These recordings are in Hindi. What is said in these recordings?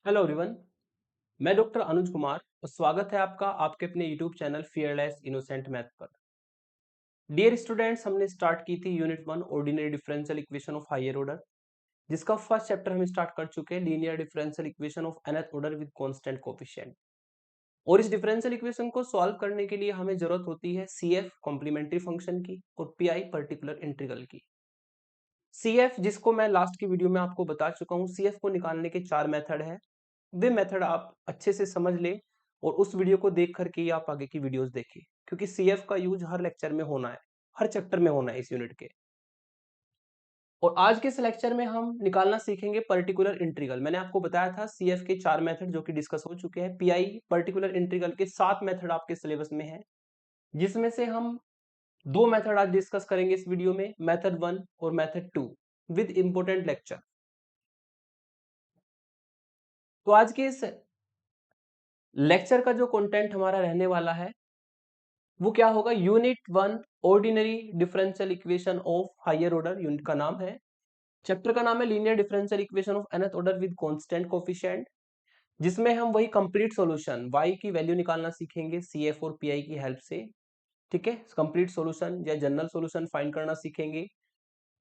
Hello everyone. मैं डॉक्टर अनुज कुमार और स्वागत है आपका आपके अपने YouTube channel fearless innocent math पर। डियर स्टूडेंट्स, हमने स्टार्ट की थी unit 1 ordinary differential equation of higher order, जिसका फर्स्ट चैप्टर हम स्टार्ट कर चुके हैं linear differential equation of nth order with constant coefficient. और इस डिफरेंशियल इक्वेशन को सॉल्व करने के लिए हमें जरूरत होती है CF कॉम्प्लीमेंट्री फंक्शन की और PI पर्टिकुलर इंटीग्रल की। CF, जिसको मैं लास्ट की वीडियो में आपको बता चुका हूं, CF को निकालने के 4 मेथड है। वे मेथड आप अच्छे से समझ लें और उस वीडियो को देख करके ही आप आगे की वीडियोस देखें, क्योंकि CF का यूज हर लेक्चर में होना है, हर चैप्टर में होना है इस यूनिट के। और आज के इस लेक्चर में हम निकालना सीखेंगे पर्टिकुलर इंटीग्रल। मैंने आपको बताया था CF के 4 मेथड जो कि डिस्कस हो चुके हैं। PI पर्टिकुलर इंटीग्रल के 7 मेथड आपके सिलेबस में है, जिसमें से हम 2 मेथड आज डिस्कस करेंगे इस वीडियो में, मेथड 1 और मेथड 2 विद इंपोर्टेंट लेक्चर। तो आज के इस लेक्चर का जो कंटेंट हमारा रहने वाला है वो क्या होगा? Unit 1 ordinary differential equation of higher order, unit का नाम है। चैप्टर का नाम है linear differential equation of nth order with constant coefficient, जिसमें हम वही कंप्लीट सॉल्यूशन y की वैल्यू निकालना सीखेंगे CF और PI की हेल्प से। ठीक है, कंप्लीट सॉल्यूशन या जनरल सॉल्यूशन फाइंड करना सीखेंगे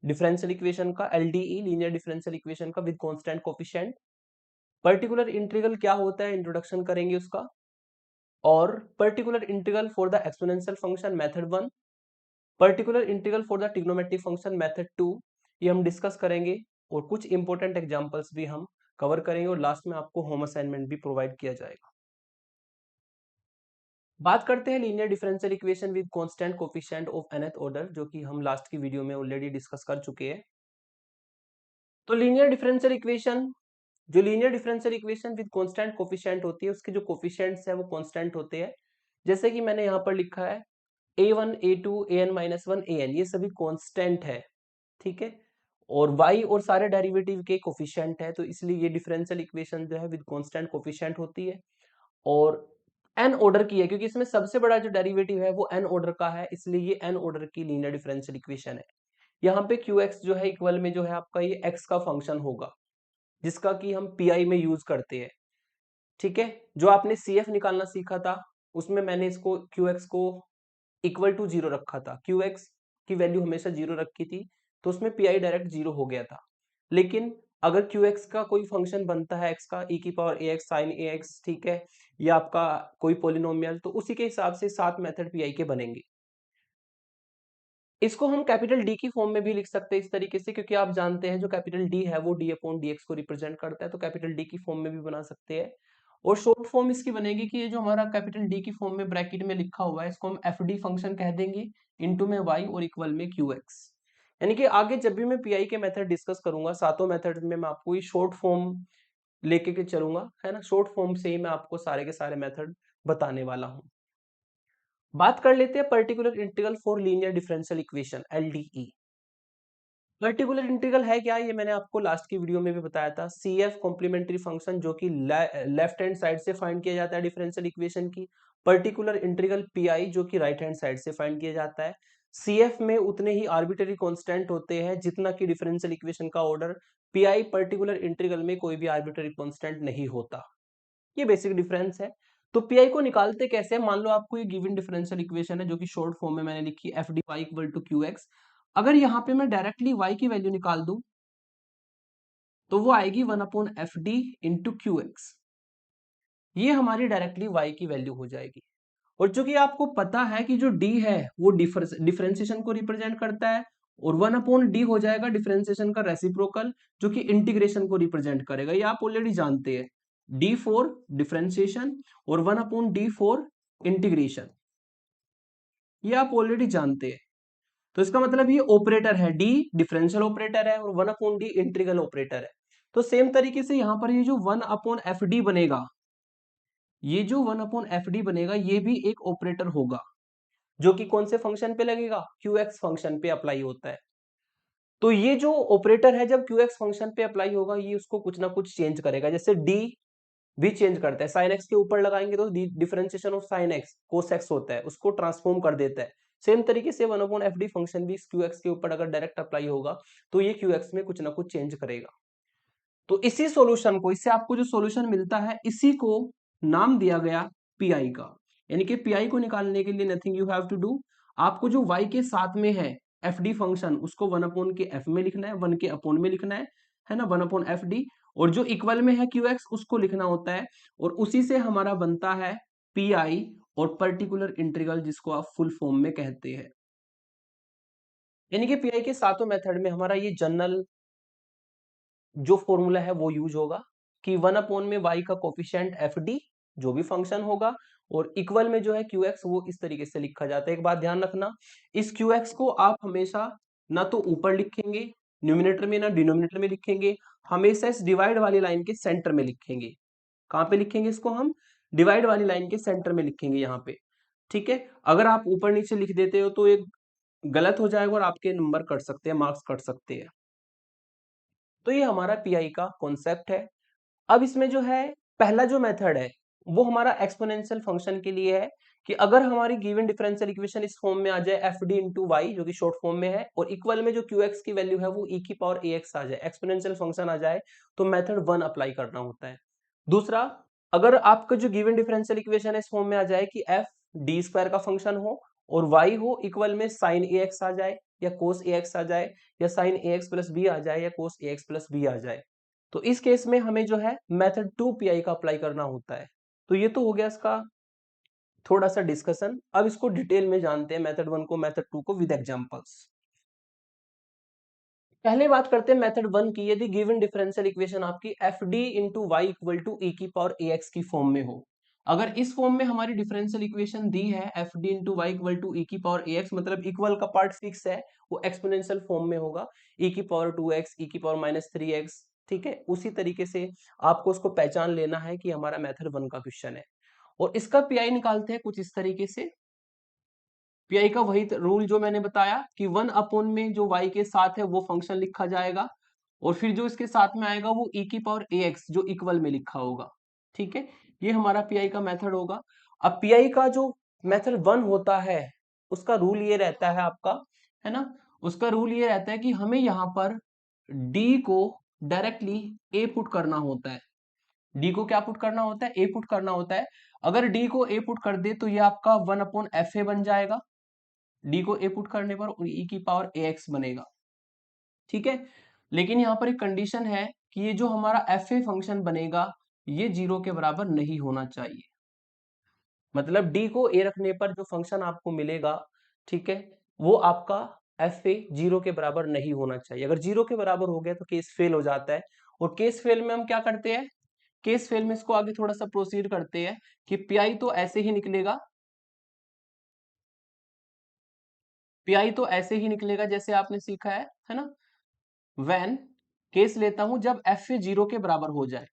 डिफरेंशियल इक्वेशन का, LDE लीनियर डिफरेंशियल इक्वेशन का with constant coefficient. Particular integral क्या होता है इंट्रोडक्शन करेंगे उसका, और particular integral for the exponential function method 1, particular integral for the trigonometric function method 2, ये हम डिस्कस करेंगे। और कुछ इंपॉर्टेंट एग्जांपल्स भी हम कवर करेंगे और लास्ट में आपको होम असाइनमेंट भी प्रोवाइड किया जाएगा। बात करते हैं linear differential equation with constant coefficient of nth order, जो कि हम लास्ट की वीडियो में ऑलरेडी डिस्कस कर चुके हैं। तो लीनियर डिफरेंशियल इक्वेशन, जो linear differential equation with constant coefficient होती है, उसके जो कोएफिशिएंट्स है वो कांस्टेंट होते हैं। जैसे कि मैंने यहाँ पर लिखा है a1 a2 an-1 an, ये सभी कांस्टेंट है। ठीक है, और y और सारे डेरिवेटिव के कोफिशिएंट है, तो इसलिए ये डिफरेंशियल इक्वेशन जो है विद कांस्टेंट कोफिशिएंट होती है। और n ऑर्डर की है, क्योंकि इसमें सबसे बड़ा जो डेरिवेटिव है वो n ऑर्डर का है, इसलिए ये n ऑर्डर की लीनियर डिफरेंशियल इक्वेशन है। यहाँ पे qx जो है इक्वल में जो है आपका ये x का फंक्शन होगा, जिसका कि हम PI में यूज करते हैं। ठीक है, जो आपने CF निकालना सीखा था उसमें मैंने इसको qx को इक्वल टू 0 रखा था, qx की वैल्यू हमेशा 0 रखी थी, तो उसमें PI डायरेक्ट 0 हो गया था। लेकिन अगर qx का कोई फंक्शन बनता है x का e की पावर ax sin ax, ठीक है, या आपका कोई पोलिनोमियल, तो उसी के हिसाब से 7 मेथड PI के बनेंगे। इसको हम कैपिटल D की फॉर्म में भी लिख सकते हैं इस तरीके से, क्योंकि आप जानते हैं जो कैपिटल D है वो d अपॉन dx को रिप्रेजेंट करता है, तो कैपिटल D की फॉर्म में भी बना सकते हैं। और शॉर्ट फॉर्म इसकी बनेगी कि ये जो हमारा कैपिटल D की फॉर्म में ब्रैकेट में लिखा हुआ है, इसको हम FD फंक्शन कह देंगे, इनटू में y और इक्वल में qx। यानी कि आगे जब भी मैं PI के मेथड डिस्कस करूंगा, सातों मेथड में मैं आपको ये शॉर्ट फॉर्म लेके के चलूंगा, है ना। शॉर्ट फॉर्म से ही मैं आपको सारे के सारे मेथड बताने वाला हूँ। बात कर लेते हैं particular integral for linear differential equation, LDE। Particular integral है क्या, ये मैंने आपको लास्ट की वीडियो में भी बताया था। CF कॉम्प्लीमेंट्री फंक्शन जो कि लेफ्ट हैंड साइड से फाइंड किया जाता है डिफरेंशियल इक्वेशन की, पर्टिकुलर इंटीग्रल PI जो कि राइट हैंड साइड से फाइंड किया जाता है। CF में उतने ही आर्बिट्ररी कांस्टेंट होते हैं जितना कि डिफरेंशियल इक्वेशन का ऑर्डर। PI पर्टिकुलर इंटीग्रल में कोई भी आर्बिट्ररी कांस्टेंट नहीं होता। ये बेसिक डिफरेंस है। तो PI को निकालते कैसे हैं? मान लो आपको ये गिवन डिफरेंशियल इक्वेशन है जो कि शॉर्ट फॉर्म में मैंने लिखी F D Y equal to Q X. अगर यहाँ पे मैं डायरेक्टली y की वैल्यू निकाल दूं तो वो आएगी 1/fd इंटू क्यू एक्स। ये हमारी डायरेक्टली y की वैल्यू हो जाएगी। और चूंकि आपको पता है कि जो d है वो डिफरेंशिएशन को रिप्रेजेंट करता है, और 1/d हो जाएगा डिफरेंशिएशन का रेसिप्रोकल, जो कि इंटीग्रेशन को रिप्रेजेंट करेगा। ये आप ऑलरेडी जानते हैं, d फॉर डिफरेंशिएशन और 1/d फॉर इंटीग्रेशन, ये आप ऑलरेडी जानते हैं। तो इसका मतलब ये ऑपरेटर है, d डिफरेंशियल ऑपरेटर है और 1/d इंटीग्रल ऑपरेटर है। तो सेम तरीके से यहां पर ये जो 1/fd बनेगा, ये जो 1/fd बनेगा ये भी एक ऑपरेटर होगा, जो कि कौन से फंक्शन पे लगेगा? qx फंक्शन पे अप्लाई होता है। तो ये जो ऑपरेटर है जब qx फंक्शन पे अप्लाई होगा, ये उसको कुछ ना कुछ चेंज करेगा। जैसे d भी चेंज करता है, sin x के ऊपर लगाएंगे तो differentiation of sin x cos x होता है, उसको ट्रांसफॉर्म कर देता है। सेम तरीके से 1/fd फंक्शन भी qx के ऊपर अगर डायरेक्ट अप्लाई होगा तो ये qx में कुछ ना कुछ चेंज करेगा। तो इसी सॉल्यूशन को, इससे आपको जो सॉल्यूशन मिलता है, इसी को नाम दिया गया पीआई का। यानी कि पीआई को निकालने के लिए nothing you have to do, आपको जो y के साथ में है एफ डी फंक्शन, उसको 1 के एफ में लिखना है, 1 के अपॉन में लिखना है ना, 1/fd। और जो इक्वल में है क्यूएक्स, उसको लिखना होता है। और उसी से हमारा बनता है पीआई और पर्टिकुलर इंटीग्रल, जिसको आप फुल फॉर्म में कहते हैं। यानी कि पीआई के सातों मेथड में हमारा ये जनरल जो फॉर्मूला है वो यूज होगा कि 1 में y का कोफिशिएंट एफ डी, जो भी फंक्शन होगा, और इक्वल में जो है क्यू एक्स, वो इस तरीके से लिखा जाता है। एक बात ध्यान रखना, इस क्यू एक्स को आप हमेशा ना तो ऊपर लिखेंगे न्यूमिनेटर में, ना डिनोमिनेटर में लिखेंगे, हमेशा इस डिवाइड वाली लाइन के सेंटर में लिखेंगे। कहां पे लिखेंगे इसको हम? डिवाइड वाली लाइन के सेंटर में लिखेंगे यहाँ पे। ठीक है, अगर आप ऊपर नीचे लिख देते हो तो ये गलत हो जाएगा और आपके नंबर कट सकते हैं, मार्क्स कट सकते हैं। तो ये हमारा पीआई का कॉन्सेप्ट है। अब इसमें जो है पहला जो मेथड है वो हमारा एक्सपोनेंशियल फंक्शन के लिए है कि अगर हमारी गिवन डिफरेंशियल इक्वेशन इस फॉर्म में आ जाए एफ डी इंटू वाई, जो कि शॉर्ट फॉर्म में है, और इक्वल में जो क्यू एक्स की वैल्यू है वो ई की पावर ए एक्स आ जाए, एक्सपोनेंशियल फंक्शन आ जाए, तो मेथड 1 अप्लाई करना होता है। दूसरा, अगर आपका जो गिवन डिफरेंशियल इक्वेशन है इस फॉर्म में आ जाए कि एफ डी स्क्वायर का फंक्शन हो और वाई हो इक्वल में साइन ए एक्स आ जाए या कोस ए एक्स आ जाए, या साइन ए एक्स प्लस बी आ जाए या कोस ए एक्स प्लस बी आ जाए, तो इस केस में हमें जो है मेथड 2 पीआई का अप्लाई करना होता है। तो ये तो हो गया इसका थोड़ा सा डिस्कशन। अब इसको डिटेल में जानते हैं, मेथड 1 को, मेथड 2 को, विद एग्जांपल्स। पहले बात करते हैं मेथड 1 की। यदि गिवन डिफरेंशियल इक्वेशन आपकी F D into Y equal to E की पावर ए एक्स की फॉर्म में हो, अगर इस फॉर्म में हमारी डिफरेंशियल इक्वेशन दी है F D into Y equal to E की पावर ए एक्स, मतलब इक्वल का पार्ट फिक्स है, वो एक्सपोनेंशियल फॉर्म में होगा, ई की पावर 2x, ई की पावर -3x। ठीक है, उसी तरीके से आपको उसको पहचान लेना है कि हमारा मेथड 1 का क्वेश्चन है। और इसका पीआई निकालते हैं कुछ इस तरीके से। पीआई का वही रूल जो मैंने बताया कि 1 में जो y के साथ है वो फंक्शन लिखा जाएगा, और फिर जो इसके साथ में आएगा वो e की पावर ax, जो इक्वल में लिखा होगा। ठीक है, ये हमारा पीआई का मेथड होगा। अब पीआई का जो मेथड 1 होता है उसका रूल ये रहता है आपका, है ना, उसका रूल ये रहता है कि हमें यहाँ पर d को डायरेक्टली a पुट करना होता है। डी को क्या पुट करना होता है? ए पुट करना होता है। अगर डी को ए पुट कर दे तो ये आपका 1/fa बन जाएगा। डी को ए पुट करने पर ई की पावर ए एक्स बनेगा। ठीक है, लेकिन यहाँ पर एक कंडीशन है कि ये जो हमारा एफ ए फंक्शन बनेगा ये 0 के बराबर नहीं होना चाहिए। मतलब डी को ए रखने पर जो फंक्शन आपको मिलेगा, ठीक है, वो आपका एफ ए 0 के बराबर नहीं होना चाहिए। अगर 0 के बराबर हो गया तो केस फेल हो जाता है। और केस फेल में हम क्या करते हैं? केस फेल में इसको आगे थोड़ा सा प्रोसीड करते हैं कि पीआई तो ऐसे ही निकलेगा, पीआई तो ऐसे ही निकलेगा जैसे आपने सीखा है ना। व्हेन, केस लेता हूं जब एफ ए 0 के बराबर हो जाए।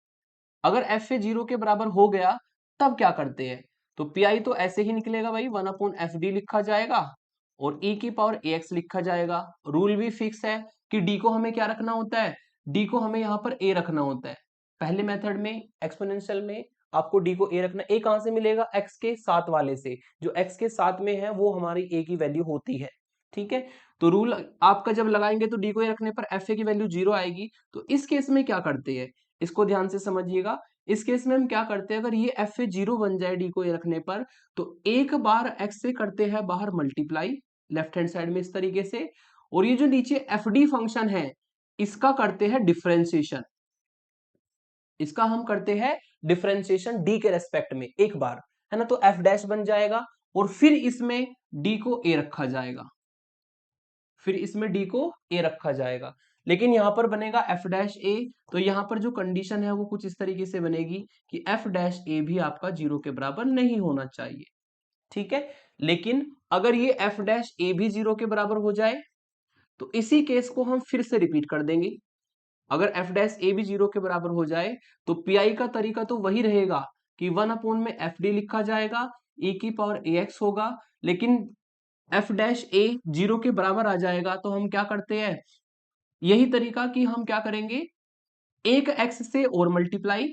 अगर एफ ए 0 के बराबर हो गया तब क्या करते हैं? तो पीआई तो ऐसे ही निकलेगा भाई, 1/fd लिखा जाएगा और e की पावर ax लिखा जाएगा। रूल भी फिक्स है कि d को हमें क्या रखना होता है? d को हमें यहाँ पर a रखना होता है। पहले मेथड में एक्सपोनेंशियल में आपको d को a रखना, a कहां से मिलेगा? x के साथ वाले से, जो x के साथ में है वो हमारी a की वैल्यू होती है। ठीक है, तो रूल आपका जब लगाएंगे तो डी को ए रखने पर एफ ए की वैल्यू 0 आएगी। तो इस केस में क्या करते हैं, इसको ध्यान से समझिएगा। इस केस में हम क्या करते हैं, अगर ये एफ ए 0 बन जाए डी को ए रखने पर, तो एक बार एक्स से करते हैं बाहर मल्टीप्लाई लेफ्ट हैंड साइड में इस तरीके से, और ये जो नीचे एफ डी फंक्शन है इसका करते हैं डिफ्रेंसिएशन, इसका हम करते हैं डिफ्रेंसिएशन डी के रेस्पेक्ट में एक बार, है ना। तो एफ डैश बन जाएगा और फिर इसमें डी को ए रखा जाएगा, फिर इसमें डी को ए रखा जाएगा। लेकिन यहां पर बनेगा एफ डैश ए, तो यहां पर जो कंडीशन है वो कुछ इस तरीके से बनेगी कि एफ डैश ए भी आपका 0 के बराबर नहीं होना चाहिए। ठीक है, लेकिन अगर ये एफ डैश ए भी 0 के बराबर हो जाए तो इसी केस को हम फिर से रिपीट कर देंगे। अगर एफ डैश ए भी 0 के बराबर हो जाए तो पीआई का तरीका तो वही रहेगा कि 1 में एफ डी लिखा जाएगा, ई की पावर ए एक्स होगा। लेकिन एफ डैश ए 0 के बराबर आ जाएगा तो हम क्या करते हैं, यही तरीका कि हम क्या करेंगे, एक एक्स से और मल्टीप्लाई,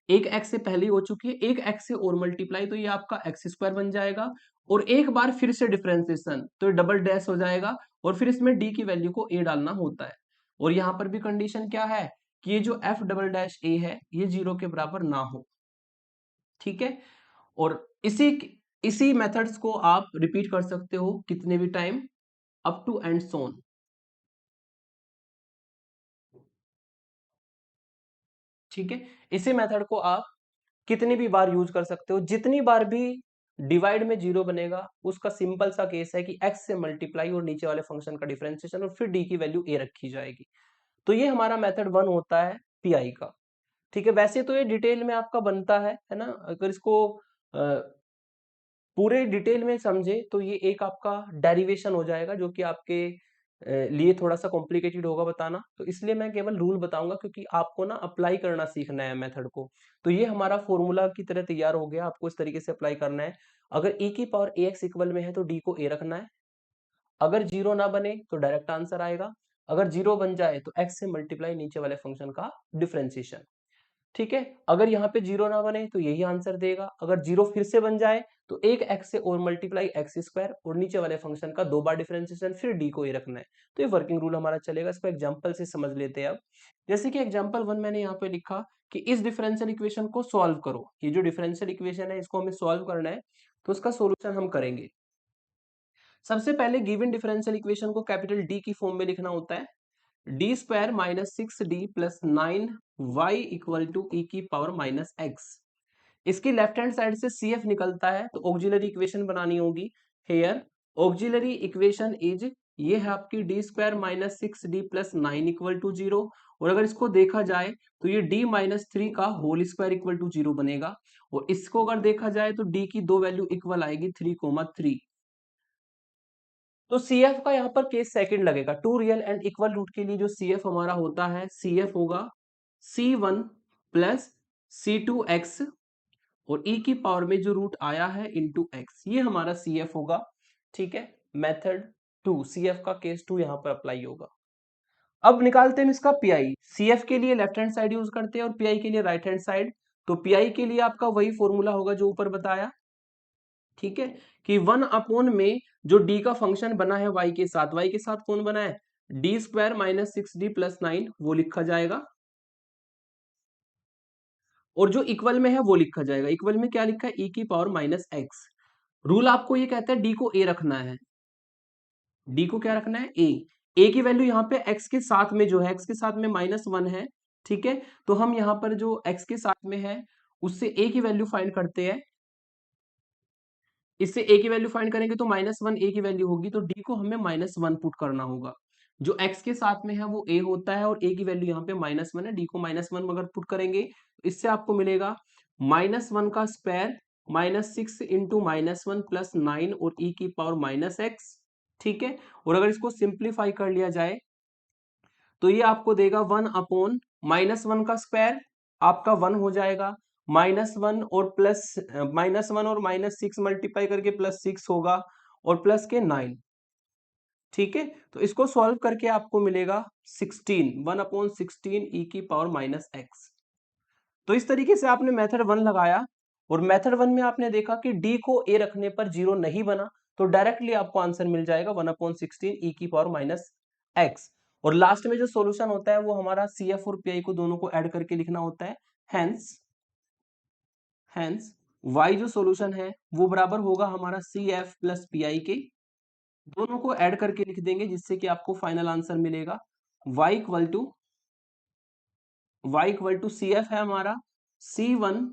एक एक्स से पहले हो चुकी है, एक एक्स से और मल्टीप्लाई, तो ये आपका एक्स स्क्वायर बन जाएगा। और एक बार फिर से डिफरेंशिएशन, तो ये डबल डैश हो जाएगा, और फिर इसमें डी की वैल्यू को ए डालना होता है। और यहां पर भी कंडीशन क्या है कि ये जो एफ डबल डैश ए है ये 0 के बराबर ना हो। ठीक है, और इसी इसी मेथड्स को आप रिपीट कर सकते हो कितने भी टाइम, अप टू एंड सोन। ठीक है, इसी मेथड को आप कितनी भी बार यूज कर सकते हो, जितनी बार भी डिवाइड में जीरो बनेगा उसका सिंपल सा केस है कि x से मल्टीप्लाई और नीचे वाले फंक्शन का डिफरेंशिएशन और फिर d की वैल्यू a रखी जाएगी। तो ये हमारा मेथड 1 होता है पीआई का। ठीक है, वैसे तो ये डिटेल में आपका बनता है ना, अगर इसको पूरे डिटेल में समझे तो ये एक आपका डेरिवेशन हो जाएगा जो कि आपके लिए थोड़ा सा कॉम्प्लिकेटेड होगा बताना, तो इसलिए मैं केवल रूल बताऊंगा क्योंकि आपको ना अप्लाई करना सीखना है मेथड को। तो ये हमारा फॉर्मूला की तरह तैयार हो गया, आपको इस तरीके से अप्लाई करना है। अगर e की पावर ax इक्वल में है तो d को a रखना है, अगर जीरो ना बने तो डायरेक्ट आंसर आएगा, अगर जीरो बन जाए तो x से मल्टीप्लाई नीचे वाले फंक्शन का डिफरेंशिएशन। ठीक है, अगर यहाँ पे जीरो ना बने तो यही आंसर देगा, अगर जीरो फिर से बन जाए तो एक एक्स से और मल्टीप्लाई एक्स स्क्वायर और नीचे वाले फंक्शन का दो बार डिफरेंशिएशन फिर डी को ही रखना है। तो ये वर्किंग रूल हमारा चलेगा, इसको एग्जांपल से समझ लेते हैं अब। जैसे कि एग्जांपल 1 मैंने यहाँ पे लिखा कि इस डिफरेंशियल इक्वेशन को सॉल्व करो, ये जो डिफरेंशियल इक्वेशन है इसको हमें सॉल्व करना है, तो उसका सोल्यूशन हम करेंगे। सबसे पहले गिवन डिफरेंशियल इक्वेशन को कैपिटल डी की फॉर्म में लिखना होता है, D square minus 6d plus 9y equal to E की पावर माइनस एक्स। इसकी लेफ्ट हैंड साइड से CF निकलता है तो ऑक्सिलरी इक्वेशन बनानी होगी। हेयर ऑक्सिलरी इक्वेशन इज, ये है आपकी D square minus 6d plus 9 equal to 0, और अगर इसको देखा जाए तो ये d माइनस 3 का होल स्क्वायर इक्वल टू 0 बनेगा, और इसको अगर देखा जाए तो d की दो वैल्यू इक्वल आएगी 3,3। तो CF का यहाँ पर केस सेकंड लगेगा, two real and equal root के लिए जो CF हमारा होता है, CF होगा C1 प्लस C2x, और e की पावर में जो रूट आया है इंटू एक्स, ये हमारा CF होगा। ठीक है, मेथड 2, CF का केस 2 यहाँ पर अप्लाई होगा। अब निकालते हैं इसका पीआई। CF के लिए लेफ्ट हैंड साइड यूज करते हैं और पीआई के लिए राइट हैंड साइड। तो पीआई के लिए आपका वही फॉर्मूला होगा जो ऊपर बताया। ठीक है, कि 1 में जो डी का फंक्शन बना है y के साथ कौन बना है, D square minus 6d plus 9, वो लिखा जाएगा, और जो इक्वल में है वो लिखा जाएगा। इक्वल में क्या लिखा है, e की पावर माइनस एक्स। रूल आपको ये कहता है डी को a रखना है, डी को क्या रखना है, a की वैल्यू यहाँ पे x के साथ में जो है, x के साथ में -1 है। ठीक है, तो हम यहाँ पर जो x के साथ में है उससे a की वैल्यू फाइंड करते हैं, इससे a की वैल्यू फाइंड करेंगे तो -1 a की वैल्यू होगी, तो d को हमें -1 पुट करना होगा। जो x के साथ में है वो a होता है और a की वैल्यू यहाँ पे -1 है, d को -1 अगर पुट करेंगे तो इससे आपको मिलेगा -1 का स्क्वायर -6 इंटू -1 प्लस 9 और e की पावर -x। ठीक है, और अगर इसको सिंप्लीफाई कर लिया जाए तो ये आपको देगा 1 अपॉन -1 का स्क्वायर आपका 1 हो जाएगा, -1 और प्लस -1 और -6 मल्टीप्लाई करके +6 होगा, और प्लस के 9। ठीक है, तो इसको सॉल्व करके आपको मिलेगा 16, 1/16 e की पावर -x। तो इस तरीके से आपने मेथड 1 लगाया, और मेथड 1 में आपने देखा कि d को a रखने पर 0 नहीं बना, तो डायरेक्टली आपको आंसर मिल जाएगा 1/16 e की पावर -x। और लास्ट में जो सॉल्यूशन होता है वो हमारा CF और PI को दोनों को ऐड करके लिखना होता है। हेंस y जो सॉल्यूशन है वो बराबर होगा हमारा CF प्लस PI के, दोनों को ऐड करके लिख देंगे जिससे कि आपको फाइनल आंसर मिलेगा y इक्वल टू CF है हमारा C1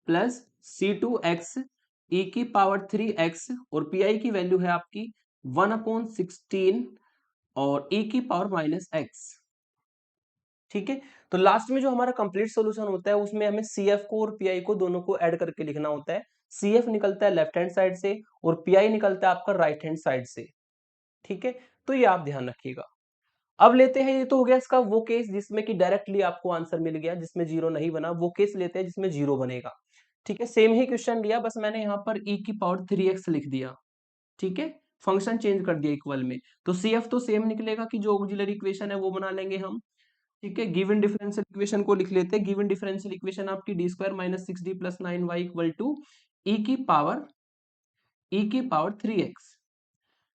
प्लस C2x e की पावर 3x, और PI की वैल्यू है आपकी 1/16 और e की पावर -x। ठीक है, तो लास्ट में जो हमारा कंप्लीट सॉल्यूशन होता है उसमें हमें CF को और PI को दोनों को ऐड करके लिखना होता है। CF निकलता है लेफ्ट हैंड साइड से और PI निकलता है आपका राइट हैंड साइड से। ठीक है, तो ये आप ध्यान रखिएगा। अब लेते हैं, ये तो हो गया इसका वो केस जिसमें कि डायरेक्टली आपको आंसर मिल गया, जिसमें जीरो नहीं बना, वो केस लेते हैं जिसमें जीरो बनेगा। ठीक है, सेम ही क्वेश्चन लिया, बस मैंने यहाँ पर e की पावर 3x लिख दिया। ठीक है, फंक्शन चेंज कर दिया इक्वल में, तो CF तो सेम निकलेगा कि जो ऑक्सिलरी इक्वेशन है वो बना लेंगे हम। ठीक है, गिवन डिफरेंशियल इक्वेशन को लिख लेते हैं। गिवन डिफरेंशियल इक्वेशन आपकी D square minus 6d plus 9y equal to E की पावर 3x।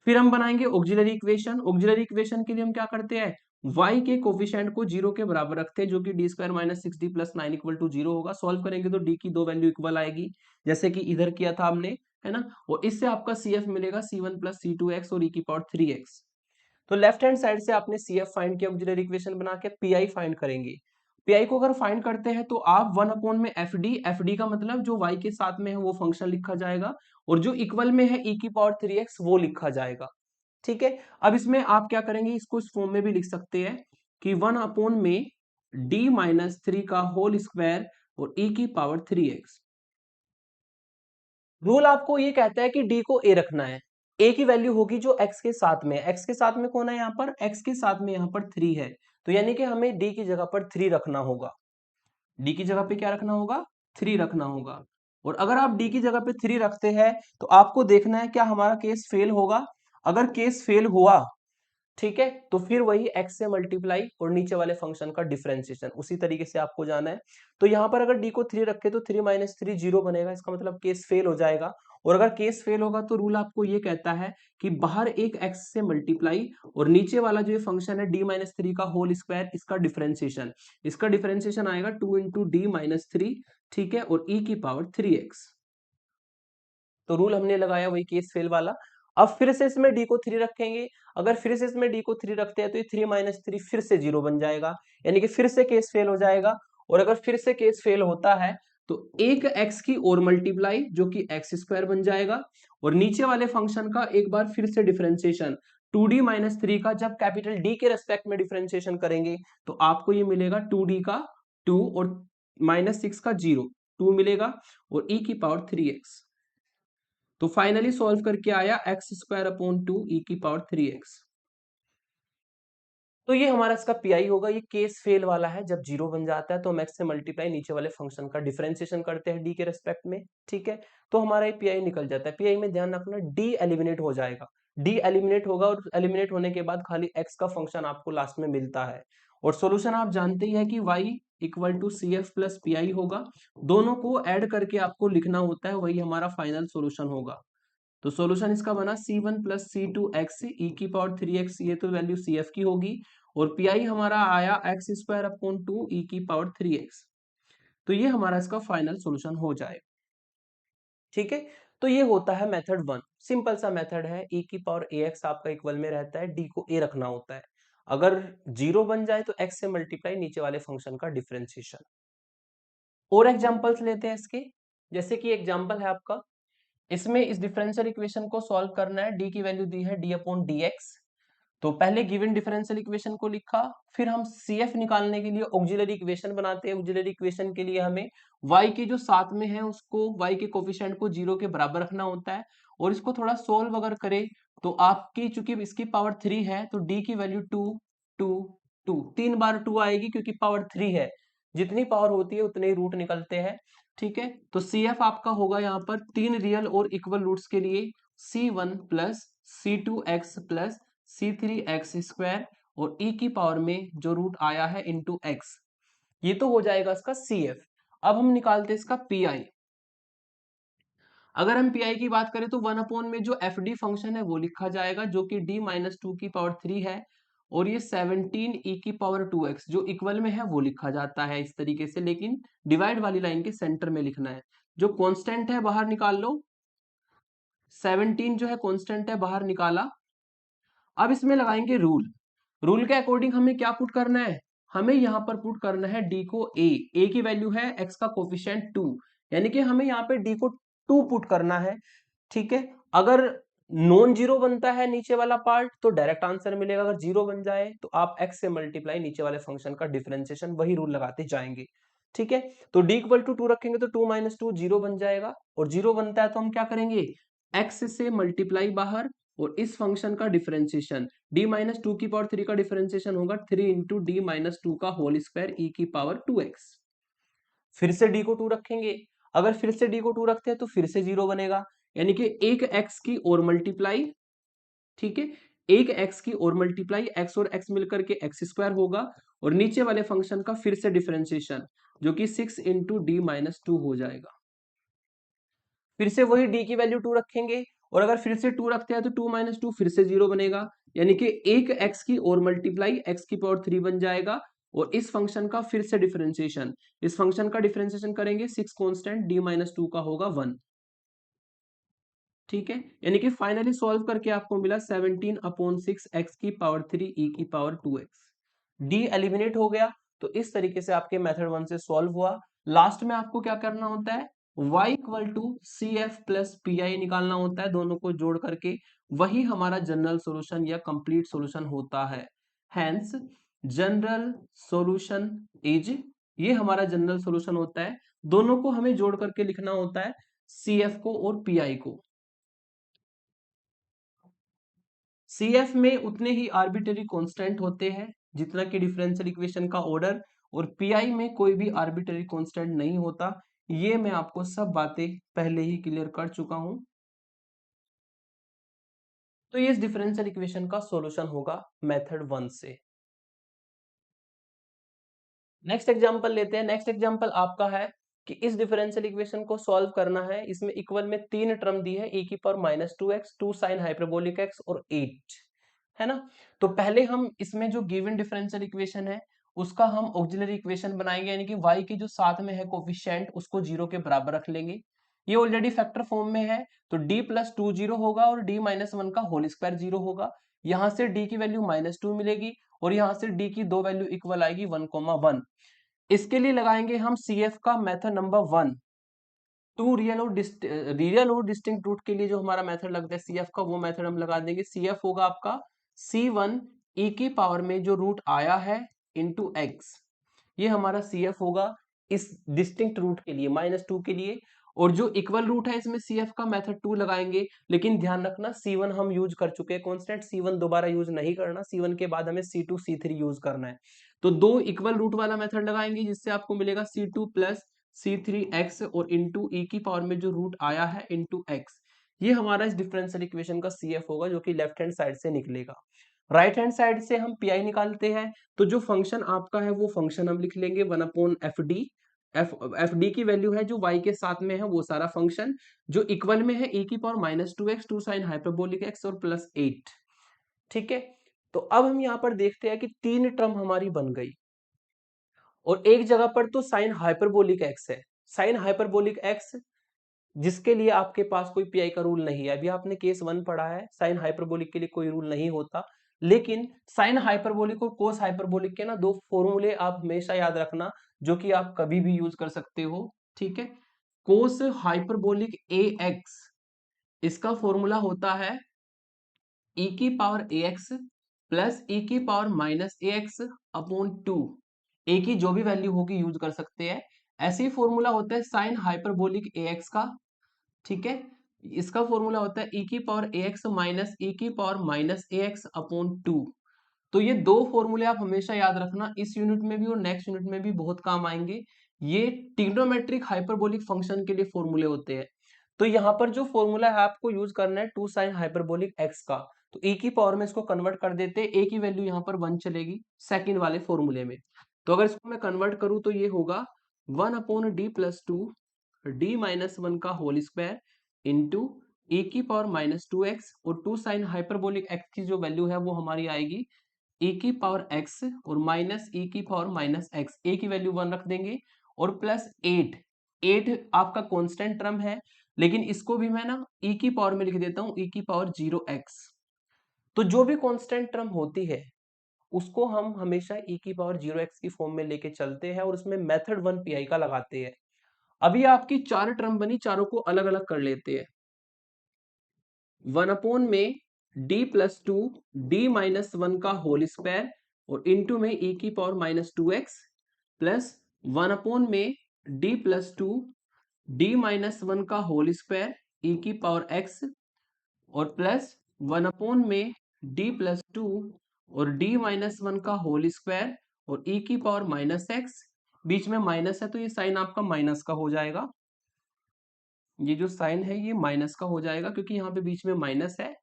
फिर हम बनाएंगे ऑक्सिलरी इक्वेशन। ऑक्सिलरी इक्वेशन के लिए हम क्या करते हैं, y के कोफिशिएंट को 0 के बराबर रखते हैं, जो कि D square minus 6d plus 9 equal to 0 होगा। सॉल्व करेंगे तो d की दो वैल्यू इक्वल आएगी, जैसे कि इधर किया था हमने, है ना। और इससे आपका CF मिलेगा C1 प्लस C2x और e की पावर 3x। तो लेफ्ट हैंड साइड से आपने CF फाइंड किया, ऑक्सिलरी इक्वेशन बना के PI फाइंड करेंगे। PI को अगर फाइंड करते हैं तो आप 1 अपॉन में FD का मतलब जो y के साथ में है वो फंक्शन लिखा जाएगा, और जो इक्वल में है e की पावर 3x वो लिखा जाएगा। ठीक है, अब इसमें आप क्या करेंगे, इसको इस फॉर्म में भी लिख सकते हैं कि 1 अपॉन में d माइनस 3 का होल स्क्वायर और e की पावर 3x। रूल आपको ये कहता है कि d को a रखना है। a की वैल्यू होगी जो x के साथ में है। x के साथ में कौन है यहाँ पर, x के साथ में यहाँ पर 3 है, तो यानी कि हमें d की जगह पर 3 रखना होगा। d की जगह पे क्या रखना होगा, 3 रखना होगा। और अगर आप d की जगह पे 3 रखते हैं तो आपको देखना है क्या हमारा केस फेल होगा। अगर केस फेल हुआ, ठीक है, तो फिर वही x से मल्टीप्लाई और नीचे वाले फंक्शन का डिफरेंशिएशन उसी तरीके से आपको जाना है। तो यहां पर अगर d को 3 रखे तो 3 माइनस 3 0 बनेगा, इसका मतलब केस फेल हो जाएगा। और अगर केस फेल होगा तो रूल आपको ये कहता है कि बाहर एक x से मल्टीप्लाई और नीचे वाला जो ये फंक्शन है d माइनस 3 का होल स्क्वायर, इसका डिफरेंशिएशन आएगा 2 इंटू डी माइनस 3, ठीक है, और e की पावर 3x। तो रूल हमने लगाया वही केस फेल वाला। अब फिर से इसमें d को 3 रखेंगे। अगर फिर से इसमें d को 3 रखते हैं तो ये 3 माइनस 3 फिर से 0 बन जाएगा, यानी कि फिर से केस फेल हो जाएगा। और अगर फिर से केस फेल होता है तो एक x की और मल्टीप्लाई जो कि एक्स स्क्वायर बन जाएगा, और नीचे वाले फंक्शन का एक बार फिर से डिफरेंशिएशन 2d माइनस 3 का जब कैपिटल D के रेस्पेक्ट में डिफरेंशिएशन करेंगे तो आपको ये मिलेगा 2d का 2 और माइनस 6 का 0, 2 मिलेगा और e की पावर 3x। तो फाइनली सॉल्व करके आया एक्स स्क्वायर अपॉन 2 ई की पावर 3x। तो ये हमारा इसका पीआई होगा। ये केस फेल वाला है, जब 0 बन जाता है तो हम एक्स से मल्टीप्लाई नीचे वाले फंक्शन का डिफरेंशिएशन करते हैं डी के रेस्पेक्ट में, ठीक है। तो हमारा ये पीआई निकल जाता है। पीआई में ध्यान रखना डी एलिमिनेट हो जाएगा, डी एलिमिनेट होगा और एलिमिनेट होने के बाद खाली एक्स का फंक्शन आपको लास्ट में मिलता है। और सोल्यूशन आप जानते ही है कि y equal to C F plus P I होगा। दोनों को ऐड करके आपको लिखना होता है, वही हमारा फाइनल सोल्यूशन होगा। तो सॉल्यूशन इसका बना C1 प्लस C2x ई की पावर 3x, ये तो वैल्यू CF की होगी। और PI हमारा आया एक्स स्क्वायर अपॉन 2 ई की पावर 3x। तो ये हमारा इसका फाइनल सॉल्यूशन हो जाए, ठीक है। तो ये होता है मेथड 1, सिंपल सा मेथड है। e की पावर ax आपका इक्वल में रहता है, d को a रखना होता है। अगर 0 बन जाए तो x से मल्टीप्लाई नीचे वाले फंक्शन का डिफरेंशिएशन। और एग्जांपल्स लेते हैं इसके, जैसे कि एग्जांपल है आपका, इसमें इस डिफरेंशियल इक्वेशन को सॉल्व करना है। d की वैल्यू दी है d अपॉन डी एक्स। तो पहले गिवन डिफरेंशियल इक्वेशन को लिखा, फिर हम CF निकालने के लिए ऑक्सिलरी इक्वेशन बनाते हैं। ऑक्सिलरी इक्वेशन के लिए हमें y के जो साथ में है उसको, y के कोफिशिएंट को 0 के बराबर रखना होता है। और इसको थोड़ा सोल्व अगर करें तो आपकी, चूंकि इसकी पावर 3 है तो d की वैल्यू 2 2 2 3 बार 2 आएगी, क्योंकि पावर 3 है। जितनी पावर होती है उतने ही रूट निकलते हैं, ठीक है। तो CF आपका होगा यहाँ पर 3 रियल और इक्वल रूट्स के लिए C1 plus C2x plus C3x square और e की पावर में जो रूट आया है इंटू एक्स, ये तो हो जाएगा इसका CF। अब हम निकालते हैं इसका PI। अगर हम PI की बात करें तो 1 अपॉन में जो FD फंक्शन है वो लिखा जाएगा, जो कि d माइनस 2 की पावर 3 है। और ये 17 e की पावर 2x जो इक्वल में है वो लिखा जाता है इस तरीके से, लेकिन डिवाइड वाली लाइन के सेंटर में लिखना है। जो कांस्टेंट है बाहर निकाल लो, 17 जो है कांस्टेंट है, बाहर निकाला। अब इसमें लगाएंगे रूल। रूल के अकॉर्डिंग हमें क्या पुट करना है, हमें यहाँ पर पुट करना है d को a की वैल्यू है x का कोफिशिएंट 2, यानी कि हमें यहाँ पे d को 2 पुट करना है, ठीक है। अगर नॉन जीरो बनता है नीचे वाला पार्ट तो डायरेक्ट आंसर मिलेगा, अगर जीरो बन जाए तो आप x से मल्टीप्लाई नीचे वाले फंक्शन का डिफरेंशिएशन वही रूल लगाते जाएंगे, ठीक है। तो d इक्वल टू 2 रखेंगे तो 2 माइनस 2 जीरो बन जाएगा, और जीरो बनता है तो हम क्या करेंगे, x से मल्टीप्लाई बाहर और इस फंक्शन का डिफरेंशिएशन d माइनस 2 की पावर 3 का डिफरेंशिएशन होगा 3 इंटू डी माइनस 2 का होल स्क्वायर e की पावर 2x। फिर से d को 2 रखेंगे, अगर फिर से d को 2 रखते हैं तो फिर से 0 बनेगा, यानी कि एक x की और मल्टीप्लाई, ठीक है, एक x की और मल्टीप्लाई, x और x मिलकर के एक्स स्क्वायर होगा, और नीचे वाले फंक्शन का फिर से डिफरेंशिएशन जो कि 6 इंटू डी माइनस 2 हो जाएगा। फिर से वही d की वैल्यू 2 रखेंगे, और अगर फिर से 2 रखते हैं तो 2 माइनस 2 फिर से 0 बनेगा, यानी कि एक x की और मल्टीप्लाई x की पावर 3 बन जाएगा, और इस फंक्शन का फिर से डिफरेंशिएशन, इस फंक्शन का डिफरेंशिएशन करेंगे 6 कांस्टेंट d-2 का होगा 1। ठीक है, यानी कि फाइनली सॉल्व करके आपको मिला 17/6 x की पावर 3 e की पावर 2x। d एलिमिनेट हो गया, तो इस तरीके से आपके मेथड 1 से सॉल्व हुआ। लास्ट में आपको क्या करना होता है, y equal to C F plus P I निकालना होता है, दोनों को जोड़ करके वही हमारा जनरल सॉल्यूशन या कंप्लीट सॉल्यूशन होता है। हैंस जनरल सॉल्यूशन इज, ये हमारा जनरल सॉल्यूशन होता है, दोनों को हमें जोड़ करके लिखना होता है, सी एफ को और पी आई को। सीएफ में उतने ही आर्बिट्ररी कांस्टेंट होते हैं जितना कि डिफरेंशियल इक्वेशन का ऑर्डर, और पीआई में कोई भी आर्बिट्ररी कांस्टेंट नहीं होता। ये मैं आपको सब बातें पहले ही क्लियर कर चुका हूं। तो ये इस डिफरेंशियल इक्वेशन का सॉल्यूशन होगा मेथड 1 से। नेक्स्ट एग्जांपल लेते हैं। नेक्स्ट एग्जांपल आपका है कि इस डिफरेंशियल इक्वेशन को सॉल्व करना है। इसमें इक्वल में 3 टर्म दी है, e की power -2x, 2 sin hyperbolic x और 8, है ना। तो पहले हम इसमें जो गिवन डिफरेंशियल इक्वेशन है उसका हम ऑक्सिलरी इक्वेशन बनाएंगे, यानी कि y की जो साथ में है कोफिशिएंट उसको 0 के बराबर रख लेंगे। ये ऑलरेडी फैक्टर फॉर्म में है, तो d प्लस 2 0 होगा और d-1 का होल स्क्वायर 0 होगा। यहां से d की वैल्यू -2 मिलेगी और यहां से d की दो वैल्यू इक्वल आएगी 1,1। इसके लिए लगाएंगे हम CF का मेथड नंबर 1। टू रियल और डिस्टिंक्ट रूट के लिए जो हमारा मेथड लगता है CF का, वो मेथड हम लगा देंगे। CF होगा आपका C1 e की पावर में जो रूट आया है इंटू x, ये हमारा CF होगा इस डिस्टिंक्ट रूट के लिए, -2 के लिए। और जो इक्वल रूट है इसमें CF का मेथड 2 लगाएंगे, लेकिन ध्यान रखना C1 हम यूज कर चुके हैं कांस्टेंट, C1 दोबारा यूज नहीं करना, C1 के बाद हमें C2 C3 यूज करना है। तो दो इक्वल रूट वाला मेथड लगाएंगे जिससे आपको मिलेगा C2 प्लस C3x और इंटू e की पावर में जो रूट आया है इंटू x। ये हमारा इस डिफरेंशियल इक्वेशन का CF होगा जो कि लेफ्ट हैंड साइड से निकलेगा। राइट हैंड साइड से हम PI निकालते हैं, तो जो फंक्शन आपका है वो फंक्शन हम लिख लेंगे 1/FD। एफ डी की वैल्यू है जो y के साथ में है वो सारा फंक्शन, जो इक्वल में है e की power -2x, 2 sin hyperbolic x और प्लस 8। ठीक है, तो अब हम यहाँ पर देखते हैं कि 3 टर्म हमारी बन गई और एक जगह पर तो साइन हाइपरबोलिक x है। साइन हाइपरबोलिक x जिसके लिए आपके पास कोई पीआई का रूल नहीं है, अभी आपने केस 1 पढ़ा है, साइन हाइपरबोलिक के लिए कोई रूल नहीं होता। लेकिन साइन हाइपरबोलिक और कोस हाइपरबोलिक के ना दो फॉर्मूले आप हमेशा याद रखना, जो कि आप कभी भी यूज कर सकते हो। ठीक है, कोस हाइपरबोलिक ax, इसका फॉर्मूला होता है e की पावर ax प्लस e की पावर -ax अपॉन 2। ए की जो भी वैल्यू होगी यूज कर सकते हैं। ऐसे ही फॉर्मूला होता है साइन हाइपरबोलिक ax का। ठीक है, इसका फॉर्मूला होता है e की पावर ax माइनस e की पावर -ax अपॉन 2। तो ये दो फॉर्मूले आप हमेशा याद रखना, इस यूनिट में भी और नेक्स्ट यूनिट में भी बहुत काम आएंगे। ये ट्रिग्नोमेट्रिक हाइपरबोलिक फंक्शन के लिए फॉर्मूले होते हैं। तो यहाँ पर जो फॉर्मूला है आपको यूज करना है 2 sin हाइपरबोलिक x का, तो e की पावर में इसको कन्वर्ट कर देते हैं, a की वैल्यू यहाँ पर 1 चलेगी सेकंड वाले फॉर्मूले में। तो अगर इसको मैं कन्वर्ट करूँ तो ये होगा 1/d+2 d-1 का होल स्क्वायर इंटू e की पावर -2x और 2 sin हाइपरबोलिक x की जो वैल्यू है वो हमारी आएगी e की पावर x और माइनस e की पावर -x, a की वैल्यू 1 रख देंगे और प्लस 8। 8 आपका कांस्टेंट टर्म है, लेकिन इसको भी मैं ना e की पावर में लिख देता हूं, e की पावर 0x। तो जो भी कांस्टेंट टर्म होती है उसको हम हमेशा e की पावर 0x की फॉर्म में लेके चलते हैं और उसमें मेथड 1 पीआई का लगाते हैं। अभी आपकी 4 टर्म बनी, चारों को अलग अलग कर लेते हैं। 1 में d+2 d-1 का होल स्क्वायर और इंटू में e की पावर -2x प्लस 1 में d+2 d-1 का होल स्क्वायर e की पावर x और प्लस 1 में d+2 और d-1 का होल स्क्वायर और e की पावर -x, बीच में माइनस है तो ये साइन आपका माइनस का हो जाएगा। ये जो साइन है ये माइनस का हो जाएगा क्योंकि यहाँ पे बीच में माइनस है,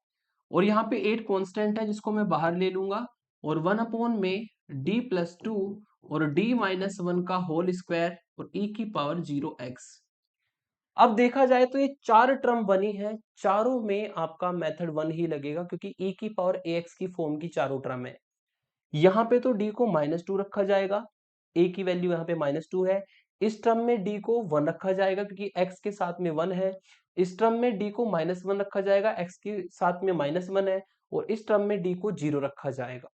और यहाँ पे 8 कांस्टेंट है जिसको मैं बाहर ले लूंगा, और 1 में d+2 और d-1 का होल स्क्वायर और e की पावर 0x। अब देखा जाए तो ये चार टर्म बनी है, चारों में आपका मेथड वन ही लगेगा क्योंकि e की पावर ax की फॉर्म की चारों टर्म है। यहाँ पे तो d को -2 रखा जाएगा, a की वैल्यू यहाँ पे -2 है। इस टर्म में d को 1 रखा जाएगा क्योंकि x के साथ में 1 है। इस टर्म में d को -1 रखा जाएगा, x के साथ में -1 है। और इस टर्म में d को 0 रखा जाएगा।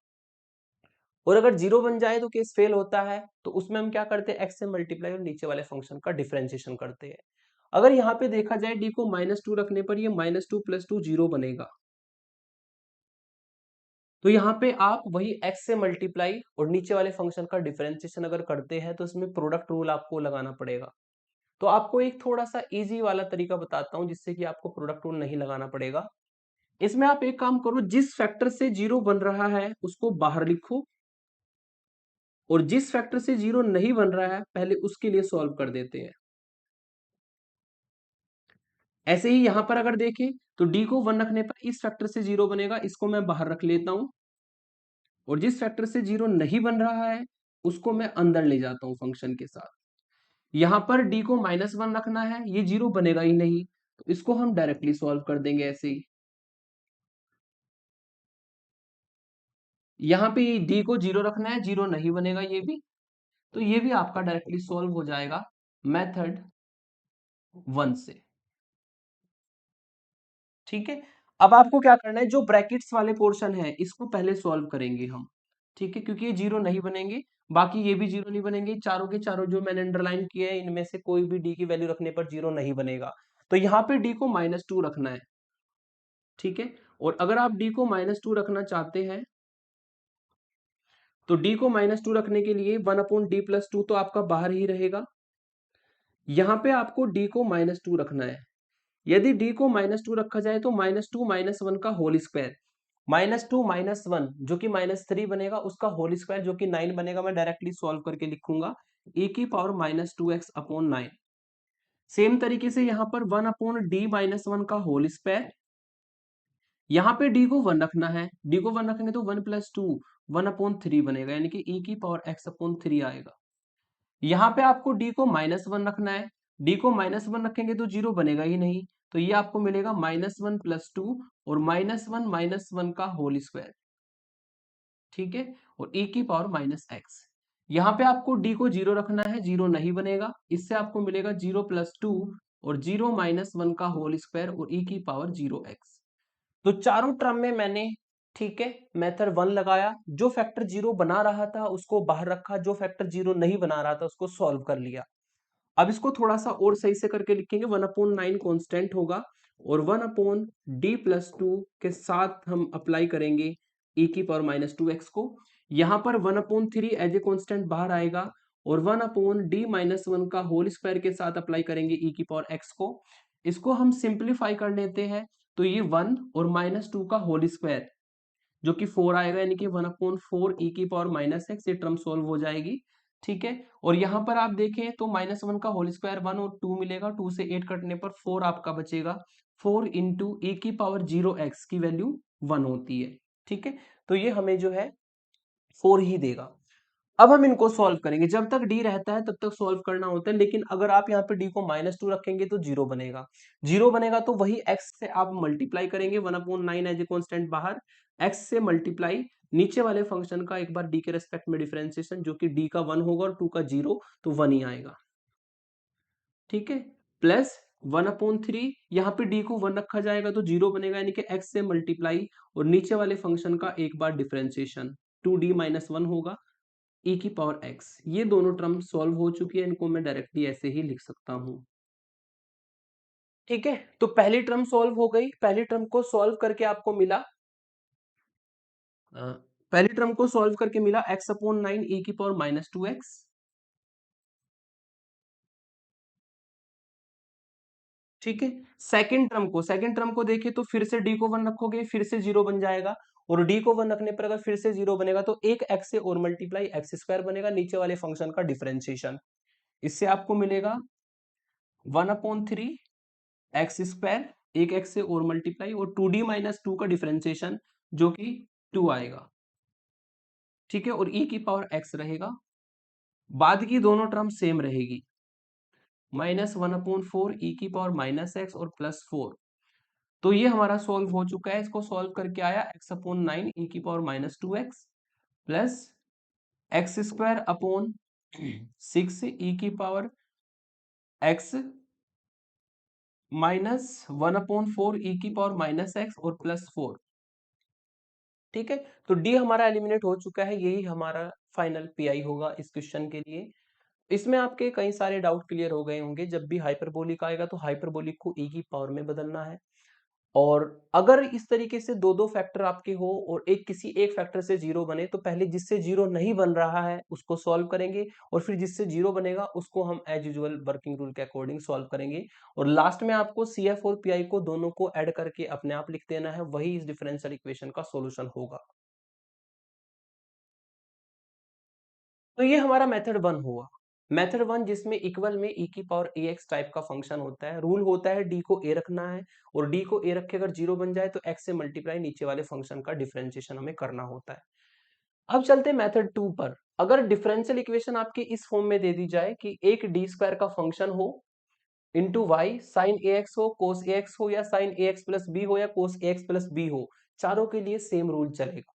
और अगर 0 बन जाए तो केस फेल होता है, तो उसमें हम क्या करते हैं, x से मल्टीप्लाई और नीचे वाले फंक्शन का डिफरेंशिएशन करते हैं। अगर यहाँ पे देखा जाए d को -2 रखने पर ये -2 + 2 0 बनेगा। तो यहाँ पे आप वही x से मल्टीप्लाई और नीचे वाले फंक्शन का डिफरेंशिएशन अगर करते हैं तो इसमें प्रोडक्ट रूल आपको लगाना पड़ेगा। तो आपको एक थोड़ा सा इजी वाला तरीका बताता हूं जिससे कि आपको प्रोडक्ट रूल नहीं लगाना पड़ेगा। इसमें आप एक काम करो, जिस फैक्टर से 0 बन रहा है उसको बाहर लिखो, और जिस फैक्टर से 0 नहीं बन रहा है पहले उसके लिए सॉल्व कर देते हैं। ऐसे ही यहां पर अगर देखें तो d को 1 रखने पर इस फैक्टर से 0 बनेगा, इसको मैं बाहर रख लेता हूं। और जिस फैक्टर से 0 नहीं बन रहा है उसको मैं अंदर ले जाता हूं फंक्शन के साथ। यहां पर d को -1 रखना है, ये 0 बनेगा ही नहीं, तो इसको हम डायरेक्टली सॉल्व कर देंगे ऐसे ही। यहाँ पे d को 0 रखना है, 0 नहीं बनेगा ये भी, तो ये भी आपका डायरेक्टली सॉल्व हो जाएगा मेथड 1 से। ठीक है। अब आपको क्या करना है, जो ब्रैकेट्स वाले पोर्शन है इसको पहले सॉल्व करेंगे हम। ठीक है, क्योंकि ये 0 नहीं बनेंगे, बाकी ये भी 0 नहीं बनेंगे, चारों के चारों जो मैंने अंडरलाइन किए हैं इनमें से कोई भी d की वैल्यू रखने पर 0 नहीं बनेगा। तो यहाँ पे d को -2 रखना है। ठीक है। और अगर आप d को -2 रखना चाहते हैं तो d को -2 रखने के लिए 1/d+2 तो आपका बाहर ही रहेगा। यहाँ पे आपको d को -2 रखना है। यदि d को -2 रखा जाए तो -2 -1 का होल स्क्वायर, -2 -1 जो कि -3 बनेगा, उसका होल स्क्वायर जो कि 9 बनेगा, मैं डायरेक्टली सॉल्व करके लिखूंगा e की पावर -2x/9। सेम तरीके से यहाँ पर 1/d-1 का होल स्क्वायर, यहाँ पे d को 1 रखना है, d को 1 रखेंगे तो 1 + 2 1/3 बनेगा, यानी कि e की पावर x/3 आएगा। यहाँ पे आपको d को -1 रखना है, d को -1 रखेंगे तो 0 बनेगा ही नहीं, तो ये आपको मिलेगा -1 + 2 और -1 -1 का होल स्क्वायर। ठीक है। और e की पावर -x। यहाँ पे आपको d को 0 रखना है, 0 नहीं बनेगा, इससे आपको मिलेगा 0 + 2 और 0 -1 का होल स्क्वायर और e की पावर 0x। तो चारों टर्म में मैंने, ठीक है, मेथड 1 लगाया, जो फैक्टर 0 बना रहा था उसको बाहर रखा, जो फैक्टर 0 नहीं बना रहा था उसको सॉल्व कर लिया। अब इसको थोड़ा सा और सही से करके लिखेंगे, 1/9 कांस्टेंट होगा और 1/d+2 के साथ हम अप्लाई करेंगे e की पावर -2x को। यहाँ पर 1/3 एज ए कांस्टेंट बाहर आएगा और 1/d-1 का होल स्क्वायर के साथ अप्लाई करेंगे e की पावर x को। इसको हम सिंप्लीफाई कर लेते हैं, तो ये 1 और -2 का होल स्क्वायर जो कि 4 आएगा, यानी कि 1/4 e की पावर -x, ये टर्म सॉल्व हो जाएगी। ठीक है। और यहाँ पर आप देखें तो -1 का होल स्क्वायर 1 और 2 मिलेगा, 2 से 8 कटने पर 4 आपका बचेगा। 4 इंटू e की पावर 0x की वैल्यू 1 होती है। ठीक है। तो ये हमें जो है 4 ही देगा। अब हम इनको सॉल्व करेंगे, जब तक d रहता है तब तक सॉल्व करना होता है, लेकिन अगर आप यहाँ पे d को -2 रखेंगे तो 0 बनेगा। 0 बनेगा तो वही x से आप मल्टीप्लाई करेंगे, 1/9 एज ए कांस्टेंट बाहर, x से मल्टीप्लाई नीचे वाले फंक्शन का एक बार d के रेस्पेक्ट में डिफरेंशिएशन, जो कि d का 1 होगा और 2 का 0, तो 1 ही आएगा। ठीक है। प्लस 1/3, यहाँ पे d को 1 रखा जाएगा तो 0 बनेगा, यानी कि x से मल्टीप्लाई और नीचे वाले फंक्शन का एक बार डिफरेंशिएशन, 2d-1 होगा e की पावर x। ये दोनों टर्म सॉल्व हो चुकी है, इनको मैं डायरेक्टली ऐसे ही लिख सकता हूं। ठीक है। तो पहली टर्म सॉल्व हो गई, पहली टर्म को सॉल्व करके आपको मिला, पहली टर्म को सॉल्व करके मिला x/9 e की पावर -2x। ठीक है। सेकंड टर्म को देखें तो फिर से d को 1 रखोगे, फिर से 0 बन जाएगा, और d को 1 रखने पर अगर फिर से 0 बनेगा तो एक x से और मल्टीप्लाई x² बनेगा, नीचे वाले फंक्शन का डिफरेंशिएशन, इससे आपको मिलेगा 1/3 x², एक x से और मल्टीप्लाई और 2d-2 का डिफरेंशिएशन जो कि 2 आएगा। ठीक है। और e की पावर x रहेगा, बाद की दोनों टर्म सेम रहेगी। -1/4 e की पावर -x और +4। तो ये हमारा सॉल्व हो चुका है। इसको सॉल्व करके आया x/9 e की power -2x plus x² 6 e की पावर x -1/4 e की पावर -x और +4। ठीक है, तो डी हमारा एलिमिनेट हो चुका है। यही हमारा फाइनल पीआई होगा इस क्वेश्चन के लिए। इसमें आपके कई सारे डाउट क्लियर हो गए होंगे। जब भी हाइपरबोलिक आएगा तो हाइपरबोलिक को e की पावर में बदलना है। और अगर इस तरीके से दो दो फैक्टर आपके हो और एक किसी एक फैक्टर से जीरो बने, तो पहले जिससे जीरो नहीं बन रहा है उसको सॉल्व करेंगे और फिर जिससे जीरो बनेगा उसको हम एज यूजुअल वर्किंग रूल के अकॉर्डिंग सॉल्व करेंगे। और लास्ट में आपको CF और PI को दोनों को ऐड करके अपने आप लिख देना है, वही इस डिफरेंशियल इक्वेशन का सॉल्यूशन होगा। तो ये हमारा मेथड 1 हुआ। मेथड 1 जिसमें इक्वल में e की पावर ax टाइप का फंक्शन होता है। रूल होता है d को a रखना है और d को a रख के अगर जीरो बन जाए तो x से मल्टीप्लाई नीचे वाले फंक्शन का डिफरेंशिएशन हमें करना होता है। अब चलते हैं मेथड 2 पर। अगर डिफरेंशियल इक्वेशन आपकी इस फॉर्म में दे दी जाए कि एक d² का फंक्शन हो इंटू वाई साइन ax हो, cos ax हो या साइन ax प्लस b हो या cos ax प्लस b हो, चारों के लिए सेम रूल चलेगा।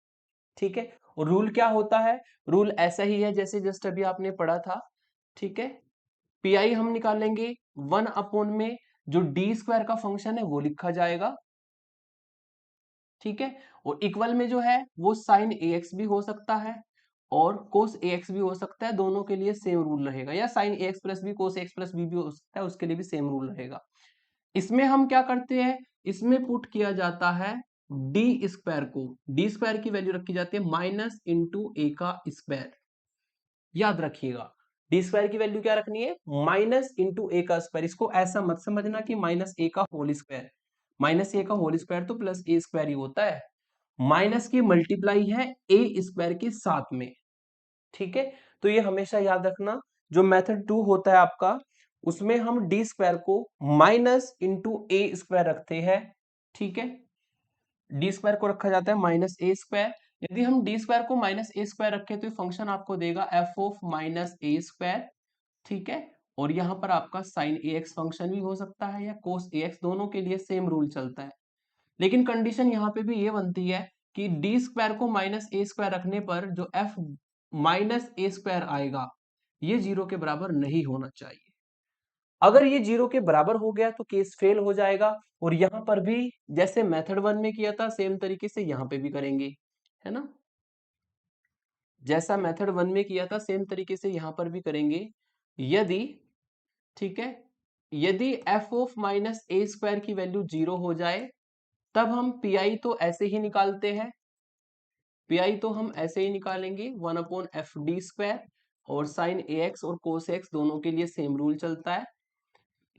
ठीक है, और रूल क्या होता है? रूल ऐसा ही है जैसे जस्ट अभी आपने पढ़ा था। ठीक है, पीआई हम निकालेंगे 1 में जो d² का फंक्शन है वो लिखा जाएगा। ठीक है, और इक्वल में जो है वो साइन ax भी हो सकता है और cos ax भी हो सकता है, दोनों के लिए सेम रूल रहेगा। या sine ax plus B cos ax plus B भी हो सकता है, उसके लिए भी सेम रूल रहेगा। इसमें हम क्या करते हैं, इसमें पुट किया जाता है d² को, d² की वैल्यू रखी जाती है माइनस इंटू ए का स्क्वायर। याद रखिएगा, d² की वैल्यू क्या रखनी है, माइनस इंटू ए का स्क्वायर। इसको ऐसा मत समझना कि माइनस ए का होल स्क्वायर, माइनस ए का होल स्क्वायर तो प्लस ए स्क्वायर ही होता है। माइनस की मल्टीप्लाई है ए स्क्वायर के साथ में। ठीक है, तो ये हमेशा याद रखना। जो मेथड 2 होता है आपका, उसमें हम d² को माइनस इंटू ए स्क्वायर रखते हैं। ठीक है, d² को रखा जाता है माइनस ए स्क्वायर। यदि हम d² को माइनस ए स्क्वायर रखें तो ये फंक्शन आपको देगा f of minus A square. ठीक है, और यहाँ पर आपका साइन ax फंक्शन भी हो सकता है या cos ax, दोनों के लिए सेम रूल चलता है। लेकिन कंडीशन यहाँ पे भी ये बनती है कि d² को माइनस ए स्क्वायर रखने पर जो f माइनस ए स्क्वायर आएगा ये जीरो के बराबर नहीं होना चाहिए। अगर ये जीरो के बराबर हो गया तो केस फेल हो जाएगा। और यहां पर भी जैसे मेथड 1 में किया था सेम तरीके से यहां पे भी करेंगे, है ना। जैसा मेथड 1 में किया था सेम तरीके से यहां पर भी करेंगे। यदि, ठीक है, यदि f of minus A square की वैल्यू जीरो हो जाए तब हम पीआई तो ऐसे ही निकालते हैं, पीआई तो हम ऐसे ही निकालेंगे 1/fd²। और साइन ax और cos ax दोनों के लिए सेम रूल चलता है।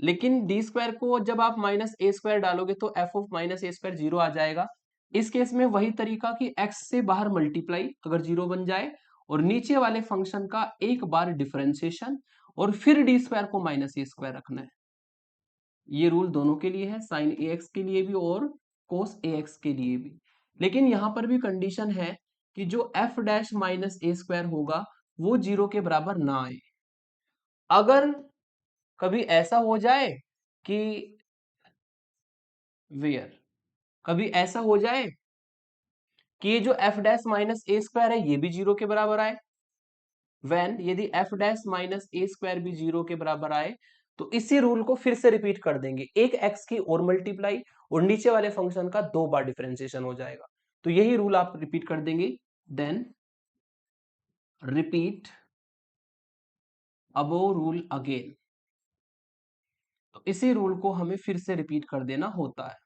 लेकिन d² को जब आप माइनस ए स्क्वायर डालोगे तो f of minus A square zero आ जाएगा। इस केस में वही तरीका कि x से बाहर मल्टीप्लाई अगर जीरो बन जाए और नीचे वाले फंक्शन का एक बार डिफरेंशिएशन और फिर d² को माइनस ए स्क्वायर रखना है। ये रूल दोनों के लिए है, साइन ax के लिए भी और cos ax के लिए भी। लेकिन यहां पर भी कंडीशन है कि जो f dash minus A square होगा वो जीरो के बराबर ना आए। अगर कभी ऐसा हो जाए कि वेयर, कभी ऐसा हो जाए कि ये जो f dash minus A square है ये भी जीरो के बराबर आए, व्हेन यदि f dash minus A square भी जीरो के बराबर आए तो इसी रूल को फिर से रिपीट कर देंगे, एक x की और मल्टीप्लाई और नीचे वाले फंक्शन का दो बार डिफरेंशिएशन हो जाएगा। तो यही रूल आप रिपीट कर देंगे, then repeat above rule again. तो इसी रूल को हमें फिर से रिपीट कर देना होता है।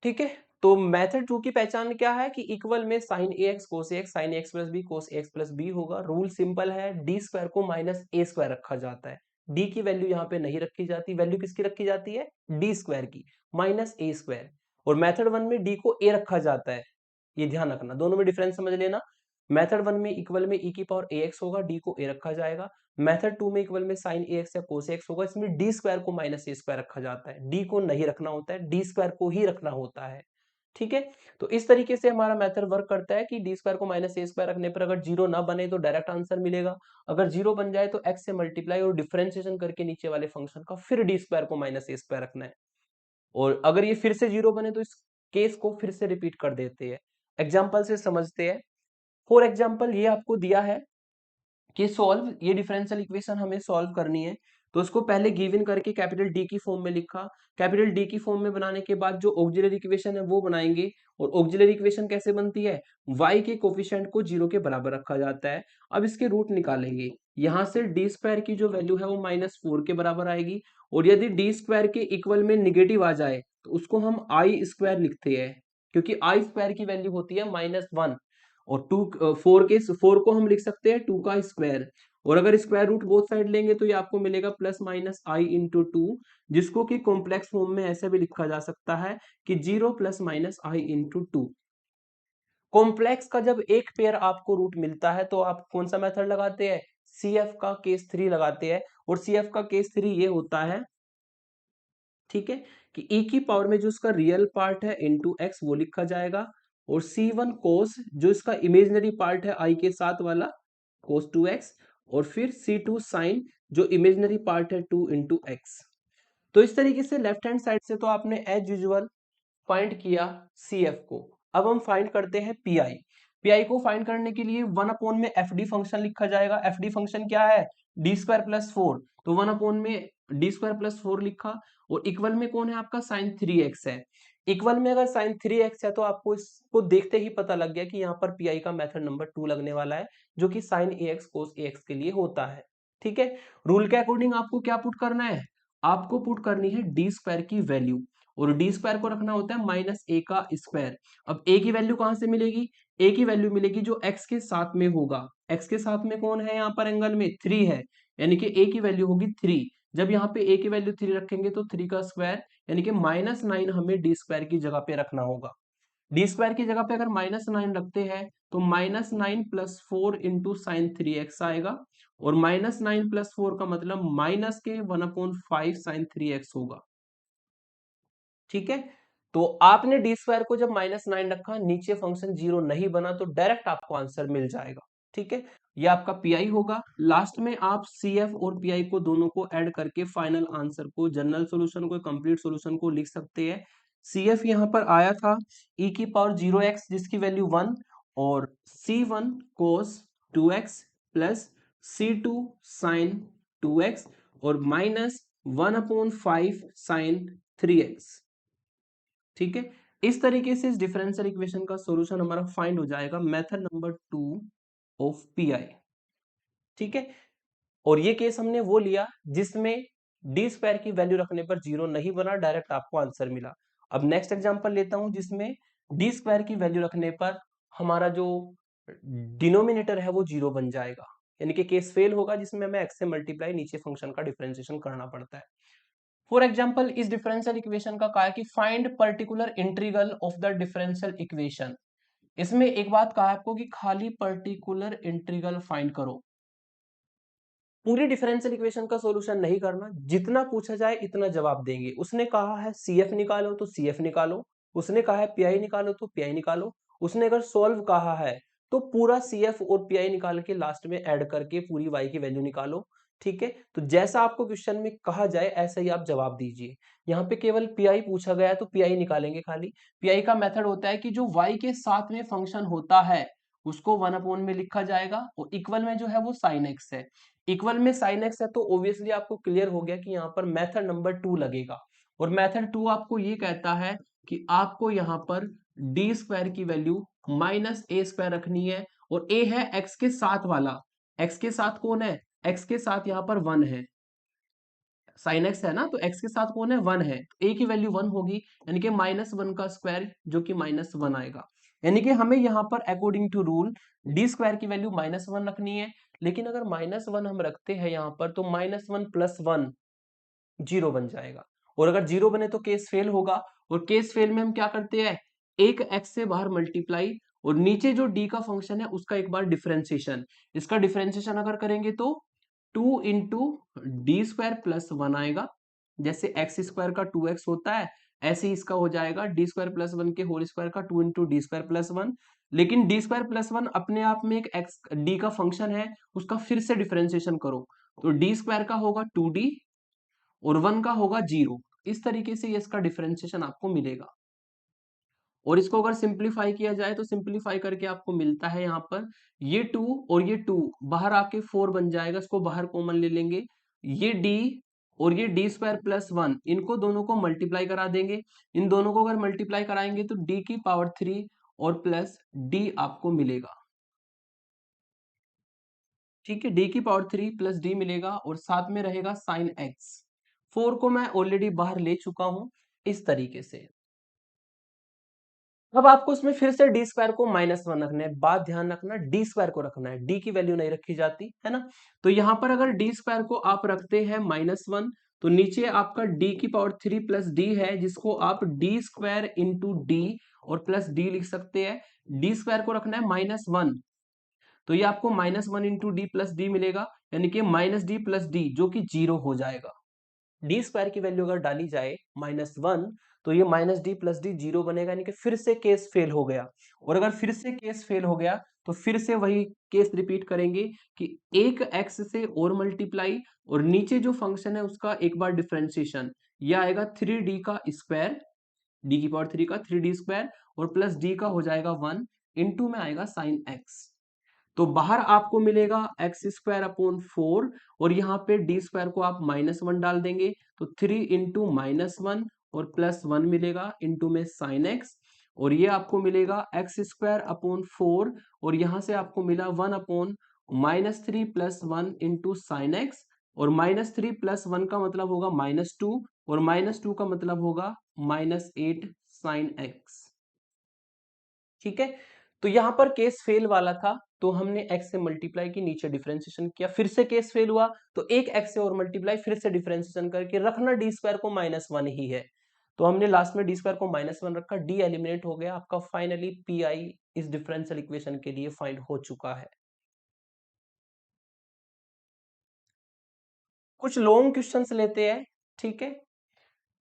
ठीक है, तो मेथड 2 की पहचान क्या है कि इक्वल में sine ax cos ax sine ax plus B cos ax plus B होगा। रूल सिंपल है, d² को माइनस ए स्क्वायर रखा जाता है, d की वैल्यू यहाँ पे नहीं रखी जाती, वैल्यू किसकी रखी जाती है, d² की माइनस ए स्क्वायर। और मेथड 1 में d को a रखा जाता है, ये ध्यान रखना, दोनों में डिफरेंस समझ लेना। मेथड 1 में इक्वल में e की पावर ax होगा, d को a रखा जाएगा। मेथड 2 में इक्वल में साइन ax या cos ax होगा, इसमें d² को माइनस ए स्क्वायर रखा जाता है, d को नहीं रखना होता है, d² को ही रखना होता है। ठीक है, तो इस तरीके से हमारा मेथड वर्क करता है कि डी स्क्वायर को माइनस ए स्क्वायर रखने पर अगर जीरो ना बने तो डायरेक्ट आंसर मिलेगा, अगर जीरो बन जाए तो एक्स से मल्टीप्लाई और डिफरेंशिएशन करके नीचे वाले फंक्शन का फिर डी स्क्वायर को माइनस ए स्क्वायर रखना है, और अगर ये फिर से जीरो बने तो इस केस को फिर से रिपीट कर देते हैं। एग्जाम्पल से समझते हैं। फॉर एग्जाम्पल ये आपको दिया है कि सॉल्व, ये डिफरेंशियल इक्वेशन हमें सॉल्व करनी है, तो उसको पहले गिवन करके कैपिटल डी की फॉर्म में लिखा, कैपिटल डी की फॉर्म में बनाने के बाद जो ऑक्सिलरी इक्वेशन है वो बनाएंगे, और ऑक्सिलरी इक्वेशन कैसे बनती है, y के कोफिशिएंट को जीरो के बराबर रखा जाता है। अब इसके रूट निकालेंगे, यहां से डी स्क्वायर की जो वैल्यू है वो -4 के बराबर आएगी, और यदि डी स्क्वायर के इक्वल में निगेटिव आ जाए तो उसको हम आई स्क्वायर लिखते हैं, क्योंकि आई स्क्वायर की वैल्यू होती है -1, और फोर को हम लिख सकते हैं 2 का स्क्वायर, और अगर स्क्वायर रूट बोथ साइड लेंगे तो ये आपको मिलेगा प्लस माइनस आई इंटू टू, जिसको कि कॉम्प्लेक्स फॉर्म में ऐसे भी लिखा जा सकता है कि 0 प्लस माइनस आई इंटू टू। कॉम्प्लेक्स का जब एक पेयर आपको रूट मिलता है तो आप कौन सा मेथड लगाते हैं, CF का केस 3 लगाते हैं, और CF का केस 3 ये होता है, ठीक है, कि e की पावर में जो इसका रियल पार्ट है इंटू एक्स वो लिखा जाएगा, और C1 कोस जो इसका इमेजिनरी पार्ट है i के साथ वाला कोस 2x, और फिर C2 साइन जो इमेजिनरी पार्ट है 2 इंटू एक्स। तो इस तरीके से लेफ्ट हैंड साइड से तो आपने एज यूजुअल फाइंड किया CF को। अब हम फाइंड करते हैं PI को फाइंड करने के लिए 1 अपॉन में FD फंक्शन लिखा जाएगा। FD फंक्शन क्या है, डी स्क्वायर प्लस 4, तो 1 अपॉन में डी स्क्वायर प्लस 4 लिखा, और इक्वल में कौन है आपका साइन 3x है। इक्वल में अगर साइन 3x है तो आपको इसको देखते ही पता लग गया कि यहाँ पर PI का मेथड नंबर 2 लगने वाला है, जो कि साइन AX कोस AX के लिए होता है। ठीक है, रूल के अकॉर्डिंग आपको क्या पुट करना है, आपको पुट करनी है डी स्क्वायर की वैल्यू, और डी स्क्वायर को रखना होता है -a का स्क्वायर। अब a की वैल्यू कहां से मिलेगी, a की वैल्यू मिलेगी जो x के साथ में होगा, x के साथ में कौन है यहाँ पर एंगल में 3 है, यानी कि a की वैल्यू होगी 3। जब यहाँ पे a की वैल्यू 3 रखेंगे तो 3 का स्क्वायर यानी कि -9 हमें डी स्क्वायर की जगह पे रखना होगा। डी स्क्वायर की जगह पे अगर -9 रखते हैं तो -9 प्लस 4 इंटू साइन 3x आएगा, और -9 प्लस 4 का मतलब माइनस के 1/5 साइन 3x होगा। ठीक है, तो आपने डी स्क्वायर को जब -9 रखा, नीचे फंक्शन जीरो नहीं बना, तो डायरेक्ट आपको आंसर मिल जाएगा। ठीक है, ये आपका पीआई होगा। लास्ट में आप सीएफ और पीआई को दोनों को ऐड करके फाइनल आंसर को, जनरल सॉल्यूशन को, कंप्लीट सॉल्यूशन को लिख सकते हैं। सीएफ यहां पर आया था e की पावर 0x जिसकी वैल्यू 1, और C1 cos 2x plus C2 sin 2x, और -1/5 sin 3x। ठीक है, इस तरीके से इस डिफरेंशियल इक्वेशन का सॉल्यूशन हमारा फाइंड हो जाएगा मेथड नंबर 2 ऑफ पीआई। ठीक है, और ये केस हमने वो लिया जिसमें डी स्क्वायर की वैल्यू रखने पर जीरो नहीं बना, डायरेक्ट आपको आंसर मिला। अब नेक्स्ट एग्जांपल लेता हूं जिसमें डी स्क्वायर की वैल्यू रखने पर हमारा जो डिनोमिनेटर है वो जीरो बन जाएगा, यानी कि केस फेल होगा जिसमें हमें एक्स से मल्टीप्लाई नीचे फंक्शन का डिफरेंशिएशन करना पड़ता है। फॉर एग्जाम्पल इस डिफरेंशियल इक्वेशन का कहा है कि find particular integral of the differential equation. इसमें एक बात कहा है आपको कि खाली पर्टिकुलर इंटीग्रल फाइंड करो, पूरी डिफरेंशियल इक्वेशन का सॉल्यूशन नहीं करना, जितना पूछा जाए इतना जवाब देंगे। उसने कहा है CF निकालो तो CF निकालो, उसने कहा है PI निकालो तो PI निकालो, उसने अगर सॉल्व कहा है तो पूरा CF और PI निकाल के लास्ट में ऐड करके पूरी y की वैल्यू निकालो। ठीक है, तो जैसा आपको क्वेश्चन में कहा जाए ऐसा ही आप जवाब दीजिए। यहाँ पे केवल PI पूछा गया है तो PI निकालेंगे खाली। PI का मेथड होता है कि जो y के साथ में फंक्शन होता है उसको 1 अपॉन में लिखा जाएगा, और इक्वल में जो है वो साइन x है। इक्वल में साइन एक्स है तो ऑब्वियसली आपको क्लियर हो गया कि यहाँ पर मेथड नंबर 2 लगेगा, और मेथड 2 आपको ये कहता है कि आपको यहाँ पर डी स्क्वायर की वैल्यू -a² रखनी है, और a है x के साथ वाला, x के साथ कौन है, x के साथ यहाँ पर 1 है, साइन एक्स है ना, तो x के साथ कौन है 1 है, तो a की वैल्यू 1 होगी, यानी कि -1 का स्क्वायर जो कि -1 आएगा। यानी कि हमें यहाँ पर according to rule D square की वैल्यू -1 रखनी है, लेकिन अगर -1 हम रखते हैं यहाँ पर तो -1 प्लस 1 जीरो बन जाएगा, और अगर जीरो बने तो केस फेल होगा, और केस फेल में हम क्या करते हैं, एक x से बाहर मल्टीप्लाई, और नीचे जो d का फंक्शन है उसका एक बार डिफरेंशिएशन, इसका डिफरेंशिएशन अगर करेंगे तो 2 इंटू डी स्क्वायर प्लस 1 आएगा, जैसे एक्स स्क्वायर का 2x होता है ऐसे ही इसका हो जाएगा डी स्क्वायर प्लस वन के होल स्क्वायर का 2 into D square plus one. लेकिन डी स्क्वायर प्लस वन अपने आप में एक एक्स डी का फंक्शन है, उसका फिर से डिफरेंशिएशन करो तो डी स्क्वायर का होगा 2d और वन का होगा 0। इस तरीके से ये इसका डिफरेंशिएशन आपको मिलेगा। और इसको अगर सिंप्लीफाई किया जाए तो सिंप्लीफाई करके आपको मिलता है यहाँ पर ये 2 और ये 2 बाहर आके 4 बन जाएगा, इसको बाहर कॉमन ले लेंगे। ये d और ये डी स्क्वायर प्लस वन, इनको दोनों को मल्टीप्लाई करा देंगे। इन दोनों को अगर मल्टीप्लाई कराएंगे तो d की पावर 3 और प्लस d आपको मिलेगा। ठीक है, d की पावर 3 प्लस d मिलेगा और साथ में रहेगा साइन x। 4 को मैं ऑलरेडी बाहर ले चुका हूं इस तरीके से। अब आपको इसमें फिर से डी स्क्वायर को -1 रखना है। बात ध्यान रखना, डी स्क्वायर को रखना है, डी की वैल्यू नहीं रखी जाती है ना। तो यहां पर अगर डी स्क्वायर को आप रखते हैं -1 तो नीचे आपका डी की पावर 3 प्लस डी है, जिसको आप डी स्क्वायर इंटू डी और प्लस डी लिख सकते हैं। डी स्क्वायर को रखना है -1 तो ये आपको -1 इंटू डी प्लस डी मिलेगा, यानी कि माइनस डी प्लस डी जो कि 0 हो जाएगा। डी स्क्वायर की वैल्यू अगर डाली जाए -1 तो ये माइनस डी प्लस डी 0 बनेगा, यानी कि फिर से केस फेल हो गया। और अगर फिर से केस फेल हो गया तो फिर से वही केस रिपीट करेंगे कि एक एक्स से और मल्टीप्लाई और नीचे जो फंक्शन है उसका एक बार डिफरेंशिएशन, यह आएगा 3d का स्क्वायर, डी की पावर 3 का 3d स्क्वायर और प्लस डी का हो जाएगा 1 इंटू में आएगा साइन एक्स। तो बाहर आपको मिलेगा एक्स स्क्वायर अपॉन 4 और यहाँ पे डी स्क्वायर को आप -1 डाल देंगे तो 3 इंटू -1 और प्लस 1 मिलेगा इंटू में साइन एक्स। और ये आपको मिलेगा एक्स स्क्वायर अपॉन 4 और यहाँ से आपको मिला 1 upon -3 plus 1 into sine x. और -3 प्लस 1 का मतलब होगा -2 और -2 का मतलब होगा -8 साइन एक्स। ठीक है, तो यहां पर केस फेल वाला था तो हमने x से मल्टीप्लाई की, नीचे डिफरेंशिएशन किया। फिर से केस फेल हुआ तो एक x से और मल्टीप्लाई, फिर से डिफरेंशिएशन करके रखना डी स्क्वायर को -1 ही है। तो हमने लास्ट में डी स्क्वायर को -1 रखा, डी एलिमिनेट हो गया। आपका फाइनली पी आई इस डिफरेंशियल इक्वेशन के लिए फाइंड हो चुका है। कुछ लॉन्ग क्वेश्चंस लेते हैं, ठीक है,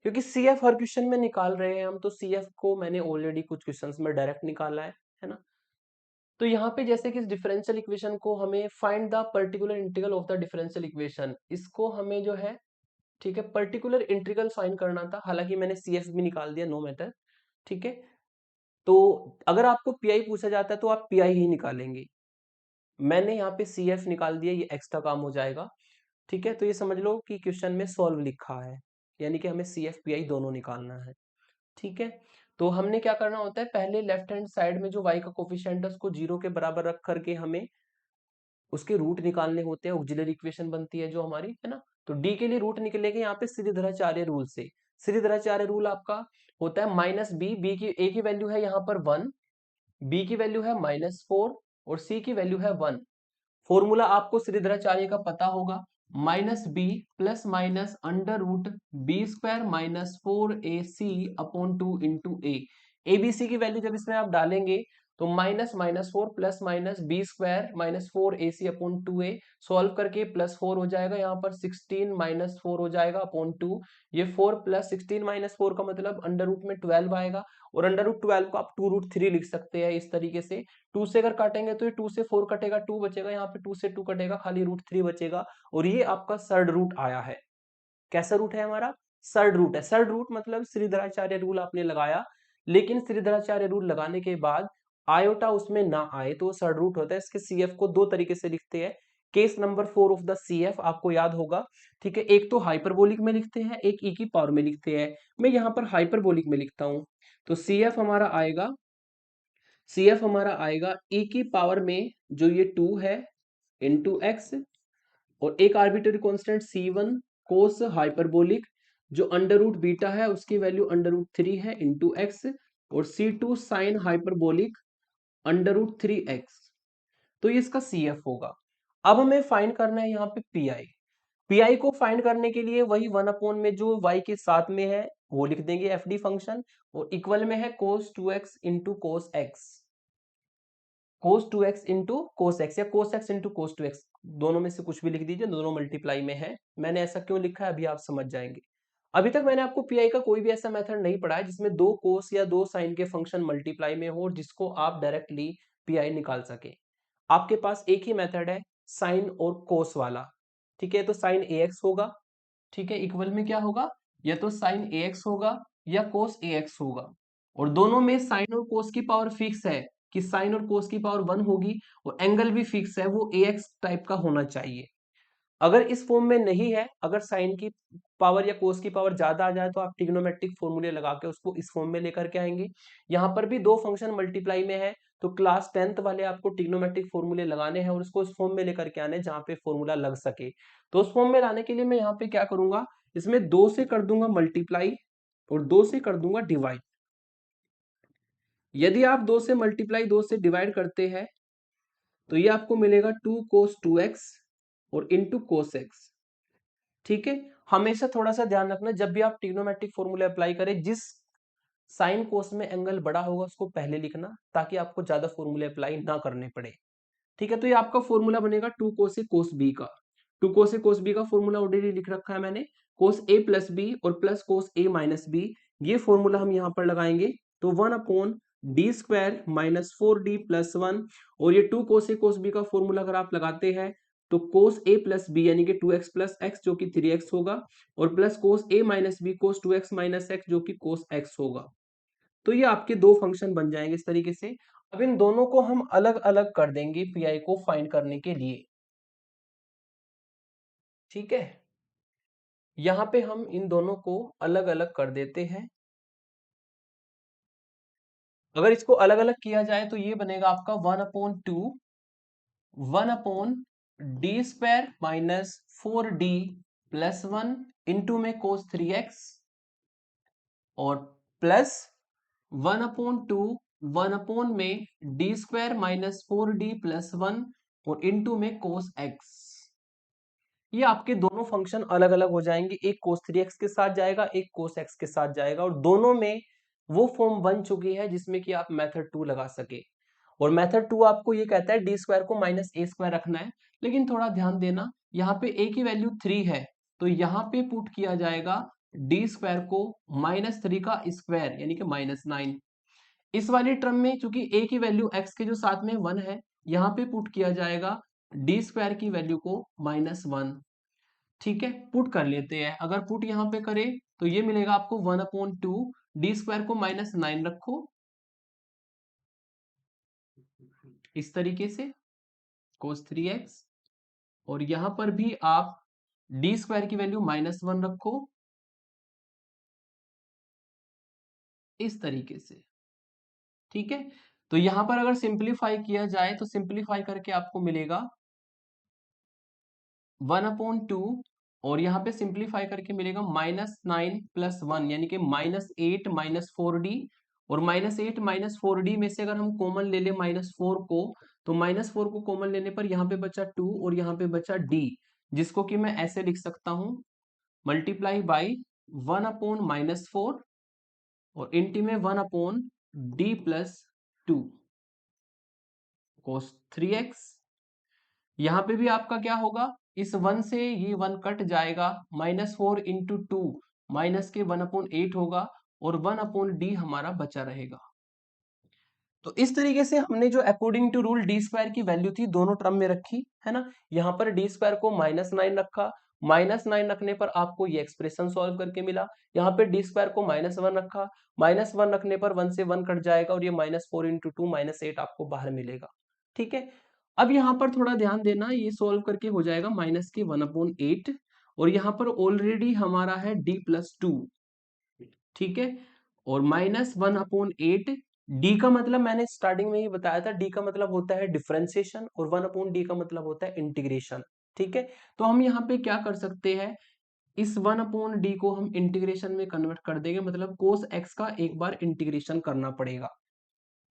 क्योंकि सीएफ हर क्वेश्चन में निकाल रहे हैं हम, तो सीएफ को मैंने ऑलरेडी कुछ क्वेश्चंस में डायरेक्ट निकाला है ना। तो यहाँ पे जैसे कि इस डिफरेंशियल इक्वेशन को हमें find the particular integral of the differential equation, इसको हमें जो है, ठीक है, पर्टिकुलर इंटीग्रल फाइंड करना था। हालांकि मैंने सीएफ भी निकाल दिया, नो मैटर। ठीक है, तो अगर आपको पीआई पूछा जाता है तो आप पीआई ही निकालेंगे। मैंने यहाँ पे सीएफ निकाल दिया, ये एक्स्ट्रा काम हो जाएगा। ठीक है, तो ये समझ लो कि क्वेश्चन में सॉल्व लिखा है, यानी कि हमें सीएफ पीआई दोनों निकालना है। ठीक है, तो हमने क्या करना होता है, पहले लेफ्ट हैंड साइड में जो y का कोफिशिएंट है उसको 0 के बराबर रख करके हमें उसके रूट निकालने होते हैं। ऑक्सिलरी इक्वेशन बनती है जो हमारी, है ना। तो d के लिए रूट निकलेगा यहाँ पे श्रीधराचार्य रूल से। श्रीधराचार्य रूल आपका होता है -b, b की a की वैल्यू है यहाँ पर 1, b की वैल्यू है -4 और c की वैल्यू है 1। फॉर्मूला आपको श्रीधराचार्य का पता होगा, -b plus minus under root B square -4ac upon 2 into A. ABC की वैल्यू जब इसमें आप डालेंगे तो -4 plus minus B square -4ac upon 2a, solve करके +4 हो जाएगा, यहाँ पर 16 -4 हो जाएगा अपॉन 2। ये 4 प्लस 16 -4 का मतलब अंडर रूट में 12 आएगा, और अंडर रूट 12 को आप 2√3 लिख सकते हैं इस तरीके से। 2 से अगर काटेंगे तो ये 2 से 4 कटेगा, 2 बचेगा, यहाँ पे 2 से 2 कटेगा, खाली √3 बचेगा। और ये आपका सर्ड रूट आया है। कैसा रूट है हमारा? सर्ड रूट है। सर्ड रूट मतलब श्रीधराचार्य रूल आपने लगाया, लेकिन श्रीधराचार्य रूल लगाने के बाद आयोटा उसमें ना आए तो सर्ड रूट होता है। इसके सीएफ को दो तरीके से लिखते हैं। Case number 4 of the CF आपको याद होगा, ठीक है। एक तो हाइपरबोलिक में लिखते हैं, एक ई की पावर में लिखते हैं। मैं यहाँ पर हाइपरबोलिक में लिखता हूं, तो सीएफ हमारा आएगा, सीएफ हमारा आएगा e की पावर में जो ये 2 है इंटू एक्स, और एक arbitrary constant c1 cos hyperbolic जो अंडर रूट बीटा है उसकी वैल्यू अंडर रूट 3 है इंटू एक्स, और c2 sine hyperbolic under root 3x। तो ये इसका CF होगा। अब हमें फाइंड करना है यहाँ पे PI। PI को फाइंड करने के लिए वही 1 अपॉन में जो y के साथ में है वो लिख देंगे FD फंक्शन, और इक्वल में है cos 2x into cos x, cos 2x into cos x या cos x into cos 2x, दोनों में से कुछ भी लिख दीजिए, दोनों मल्टीप्लाई में है। मैंने ऐसा क्यों लिखा है अभी आप समझ जाएंगे। अभी तक मैंने आपको पीआई का कोई भी ऐसा मेथड नहीं पढ़ा है जिसमें दो कोस या दो साइन के फंक्शन मल्टीप्लाई में हो और जिसको आप डायरेक्टली पीआई निकाल सके। आपके पास एक ही मेथड है साइन और कोस वाला। ठीक है, तो साइन ए एक्स होगा, ठीक है, इक्वल में क्या होगा, या तो साइन ए एक्स होगा या कोस ए एक्स होगा। और दोनों में साइन और कोस की पावर फिक्स है कि साइन और कोस की पावर 1 होगी, और एंगल भी फिक्स है, वो ए एक्स टाइप का होना चाहिए। अगर इस फॉर्म में नहीं है, अगर साइन की पावर या कोस की पावर ज्यादा आ जाए तो आप ट्रिग्नोमेट्रिक फॉर्मूले लगा के उसको इस फॉर्म में लेकर के आएंगे। यहाँ पर भी दो फंक्शन मल्टीप्लाई में है, तो क्लास 10th वाले आपको ट्रिग्नोमेट्रिक फॉर्मूले लगाने हैं और उसको इस फॉर्म में लेकर के आने जहां पे फॉर्मूला लग सके। तो उस फॉर्म में लाने के लिए मैं यहाँ पे क्या करूंगा, इसमें 2 से कर दूंगा मल्टीप्लाई और 2 से कर दूंगा डिवाइड। यदि आप 2 से मल्टीप्लाई 2 से डिवाइड करते हैं तो ये आपको मिलेगा 2 cos 2x और इंटू कोस एक्स। ठीक है, हमेशा थोड़ा सा ध्यान रखना, जब भी आप ट्रिग्नोमेट्रिक फॉर्मूले अप्लाई करें, जिस साइन कोस में एंगल बड़ा होगा उसको पहले लिखना, ताकि आपको ज्यादा फॉर्मूले अप्लाई ना करने पड़े। ठीक है, तो ये आपका फॉर्मूला बनेगा 2 कोस ए कोस बी का। 2 कोस ए कोस बी का फॉर्मूला ऑलरेडी लिख रखा है मैंने, कोस ए प्लस बी और प्लस कोस ए माइनस बी, ये फॉर्मूला हम यहाँ पर लगाएंगे। तो 1/d² - 4d+1, और ये 2 कोस ए कोस बी का फॉर्मूला अगर आप लगाते हैं तो कोस ए प्लस बी यानी कि 2x प्लस एक्स जो कि 3x होगा, और प्लस कोस ए माइनस बी कोस 2x माइनस एक्स जो कि कोस एक्स होगा। तो ये आपके दो फंक्शन बन जाएंगे इस तरीके से। अब इन दोनों को हम अलग अलग कर देंगे पीआई को फाइंड करने के लिए। ठीक है, यहां पे हम इन दोनों को अलग अलग कर देते हैं। अगर इसको अलग अलग किया जाए तो ये बनेगा आपका 1/2 1/d² - 4d+1 इंटू में कोस 3x, और प्लस 1/2 1/में d² - 4d+1 और इंटू में कोस एक्स। ये आपके दोनों फंक्शन अलग अलग हो जाएंगे, एक cos 3x के साथ जाएगा, एक cos x के साथ जाएगा, और दोनों में वो फॉर्म बन चुकी है जिसमें कि आप मेथड 2 लगा सके। और मेथड 2 आपको ये कहता है d² को -a² रखना है, लेकिन थोड़ा ध्यान देना, यहाँ पे a की वैल्यू 3 है, तो यहाँ पे पुट किया जाएगा d² को -3 का स्क्वायर यानी कि -9। इस वाली टर्म में चूंकि a की वैल्यू x के जो साथ में 1 है, यहाँ पे पुट किया जाएगा d² की वैल्यू को -1। ठीक है, पुट कर लेते हैं। अगर पुट यहां पे करें तो ये मिलेगा आपको 1/2, d² को -9 रखो इस तरीके से cos 3x, और यहां पर भी आप d² की वैल्यू -1 रखो इस तरीके से। ठीक है, तो यहां पर अगर सिंप्लीफाई किया जाए तो सिंप्लीफाई करके आपको मिलेगा 1/2, और यहाँ पे सिंप्लीफाई करके मिलेगा -9 + 1 यानी कि -8 - 4d, और -8 - 4d में से अगर हम कॉमन ले ले -4 को, तो -4 को कॉमन लेने पर यहाँ पे बचा 2 और यहाँ पे बचा d, जिसको कि मैं ऐसे लिख सकता हूँ, मल्टीप्लाई बाई 1/-4 और इंटी में 1/d+2 cos 3x। यहाँ पे भी आपका क्या होगा, इस 1 से ये 1 कट जाएगा, -4 × 2 माइनस के 1/8 होगा, और 1/d हमारा बचा रहेगा। तो इस तरीके से हमने जो अकॉर्डिंग टू रूल d² की वैल्यू थी दोनों टर्म में रखी है ना। यहाँ पर d² को -9 रखा, -9 रखने पर आपको ये एक्सप्रेशन सॉल्व करके मिला। यहाँ पे d² को -1 रखा, -1 रखने पर 1 से 1 कट जाएगा, और ये -4 × 2 -8 आपको बाहर मिलेगा। ठीक है, अब यहाँ पर थोड़ा ध्यान देना, ये सॉल्व करके हो जाएगा -1/8, और यहाँ पर ऑलरेडी हमारा है d+2। ठीक है, और -1/8, d का मतलब मैंने स्टार्टिंग में ही बताया था, d का मतलब होता है डिफरेंशिएशन और 1/d का मतलब होता है इंटीग्रेशन। ठीक है, तो हम यहाँ पे क्या कर सकते हैं, इस 1/d को हम इंटीग्रेशन में कन्वर्ट कर देंगे, मतलब cos x का एक बार इंटीग्रेशन करना पड़ेगा,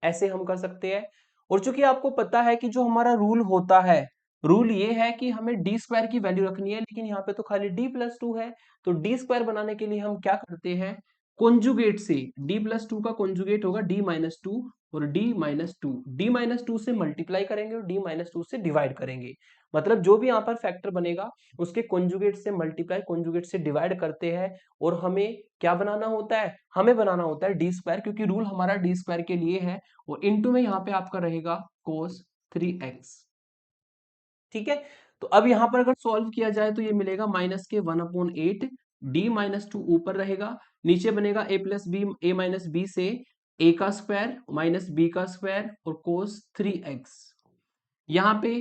ऐसे हम कर सकते हैं। और चूंकि आपको पता है कि जो हमारा रूल होता है, रूल ये है कि हमें d² की वैल्यू रखनी है, लेकिन यहाँ पे तो खाली d+2 है, तो d² बनाने के लिए हम क्या करते हैं, कॉन्जुगेट से, d+2 का कॉन्जुगेट होगा d-2, और d-2 से मल्टीप्लाई करेंगे और d-2 से डिवाइड करेंगे। मतलब जो भी यहाँ पर फैक्टर बनेगा उसके कॉन्जुगेट से मल्टीप्लाई कॉन्जुगेट से डिवाइड करते हैं और हमें क्या बनाना होता है, हमें बनाना होता है डी स्क्वायर, क्योंकि रूल हमारा डी स्क्वायर के लिए है। और इनटू में यहाँ पे आपका रहेगा cos 3x। ठीक है, तो अब यहां पर अगर सॉल्व किया जाए तो ये मिलेगा -1/8, d-2 ऊपर रहेगा, नीचे बनेगा a से a का स्क्वायर माइनस b का स्क्वायर और cos 3x। यहाँ पे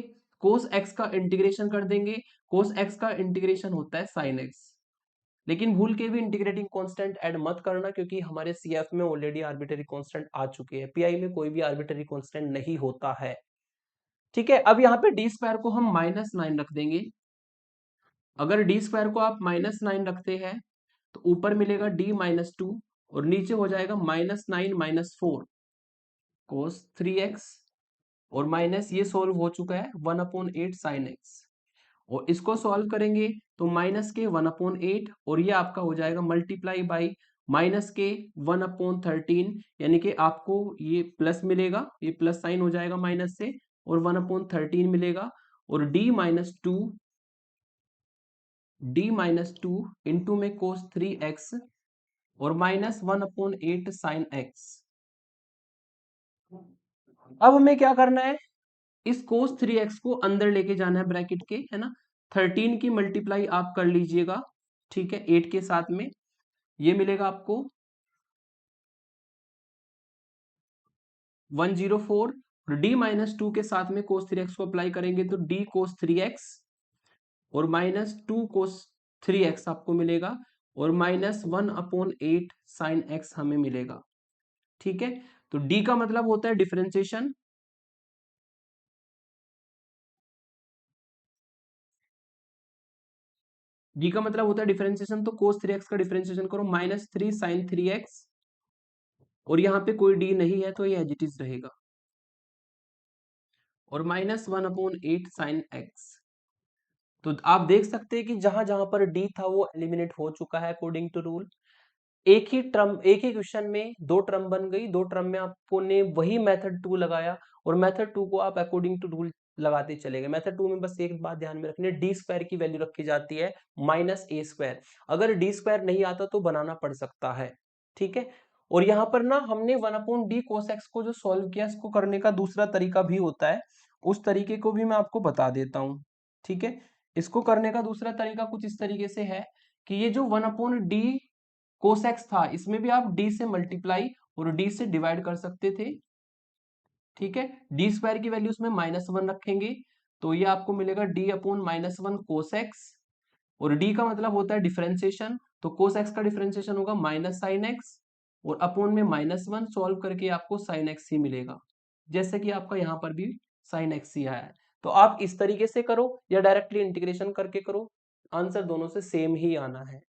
cos x का इंटीग्रेशन कर देंगे, cos x का इंटीग्रेशन होता है sin x। लेकिन भूल के भी इंटीग्रेटिंग कांस्टेंट ऐड मत करना, क्योंकि हमारे सीएफ में ऑलरेडी आर्बिट्ररी कांस्टेंट आ चुके हैं, पीआई में कोई भी आर्बिट्ररी कांस्टेंट नहीं होता है। ठीक है, अब यहाँ पे डी स्क्वायर को हम -9 रख देंगे। अगर डी स्क्वायर को आप -9 रखते हैं तो ऊपर मिलेगा d-2 और नीचे हो जाएगा -9 - 4 cos 3x और माइनस ये सोल्व हो चुका है 1/8 sin x। और इसको सॉल्व करेंगे तो माइनस के 1/8 और ये आपका हो जाएगा मल्टीप्लाई बाई माइनस के 1/13, यानी कि आपको ये प्लस मिलेगा, ये प्लस साइन हो जाएगा माइनस से और 1/13 मिलेगा। और d-2 इंटू में cos 3x और -1/8 sin x। अब हमें क्या करना है, इस cos 3x को अंदर लेके जाना है ब्रैकेट के, है ना। 13 की मल्टीप्लाई आप कर लीजिएगा, ठीक है, 8 के साथ में ये मिलेगा आपको 104 और d-2 के साथ में cos 3x को अप्लाई करेंगे तो d cos 3x और -2 cos 3x आपको मिलेगा और -1/8 sin x हमें मिलेगा। ठीक है, तो d का मतलब होता है डिफरेंशिएशन, d का मतलब होता है डिफरेंशिएशन, तो cos 3x का डिफरेंशिएशन करो -3 sin 3x और यहाँ पे कोई d नहीं है तो ये एज इट इज रहेगा और -1/8 sin x। तो आप देख सकते हैं कि जहां जहां पर d था वो एलिमिनेट हो चुका है अकॉर्डिंग टू रूल। एक ही क्वेश्चन में दो टर्म बन गई, दो टर्म में आपको ने वही मेथड 2 लगाया और मेथड 2 को आप अकॉर्डिंग टू रूल लगाते चले गए। मेथड 2 में बस एक बात ध्यान में रखनी है, डी स्क्वायर की वैल्यू रखी जाती है -a²। अगर डी स्क्वायर नहीं आता तो बनाना पड़ सकता है। ठीक है, और यहाँ पर ना हमने 1/d cos x को जो सॉल्व किया, इसको करने का दूसरा तरीका भी होता है, उस तरीके को भी मैं आपको बता देता हूँ। ठीक है, इसको करने का दूसरा तरीका कुछ इस तरीके से है कि ये जो 1/d cos x था, इसमें भी आप d से मल्टीप्लाई और d से डिवाइड कर सकते थे। ठीक है, डी स्क्वायर की वैल्यू उसमें -1 रखेंगे तो ये आपको मिलेगा d/-1 cos x और d का मतलब होता है डिफरेंशिएशन, तो cos x का डिफरेंशिएशन होगा -sin x और अपॉन में -1 सॉल्व करके आपको sin x ही मिलेगा, जैसे कि आपका यहाँ पर भी sin x ही आया है। तो आप इस तरीके से करो या डायरेक्टली इंटीग्रेशन करके करो, आंसर दोनों से सेम ही आना है।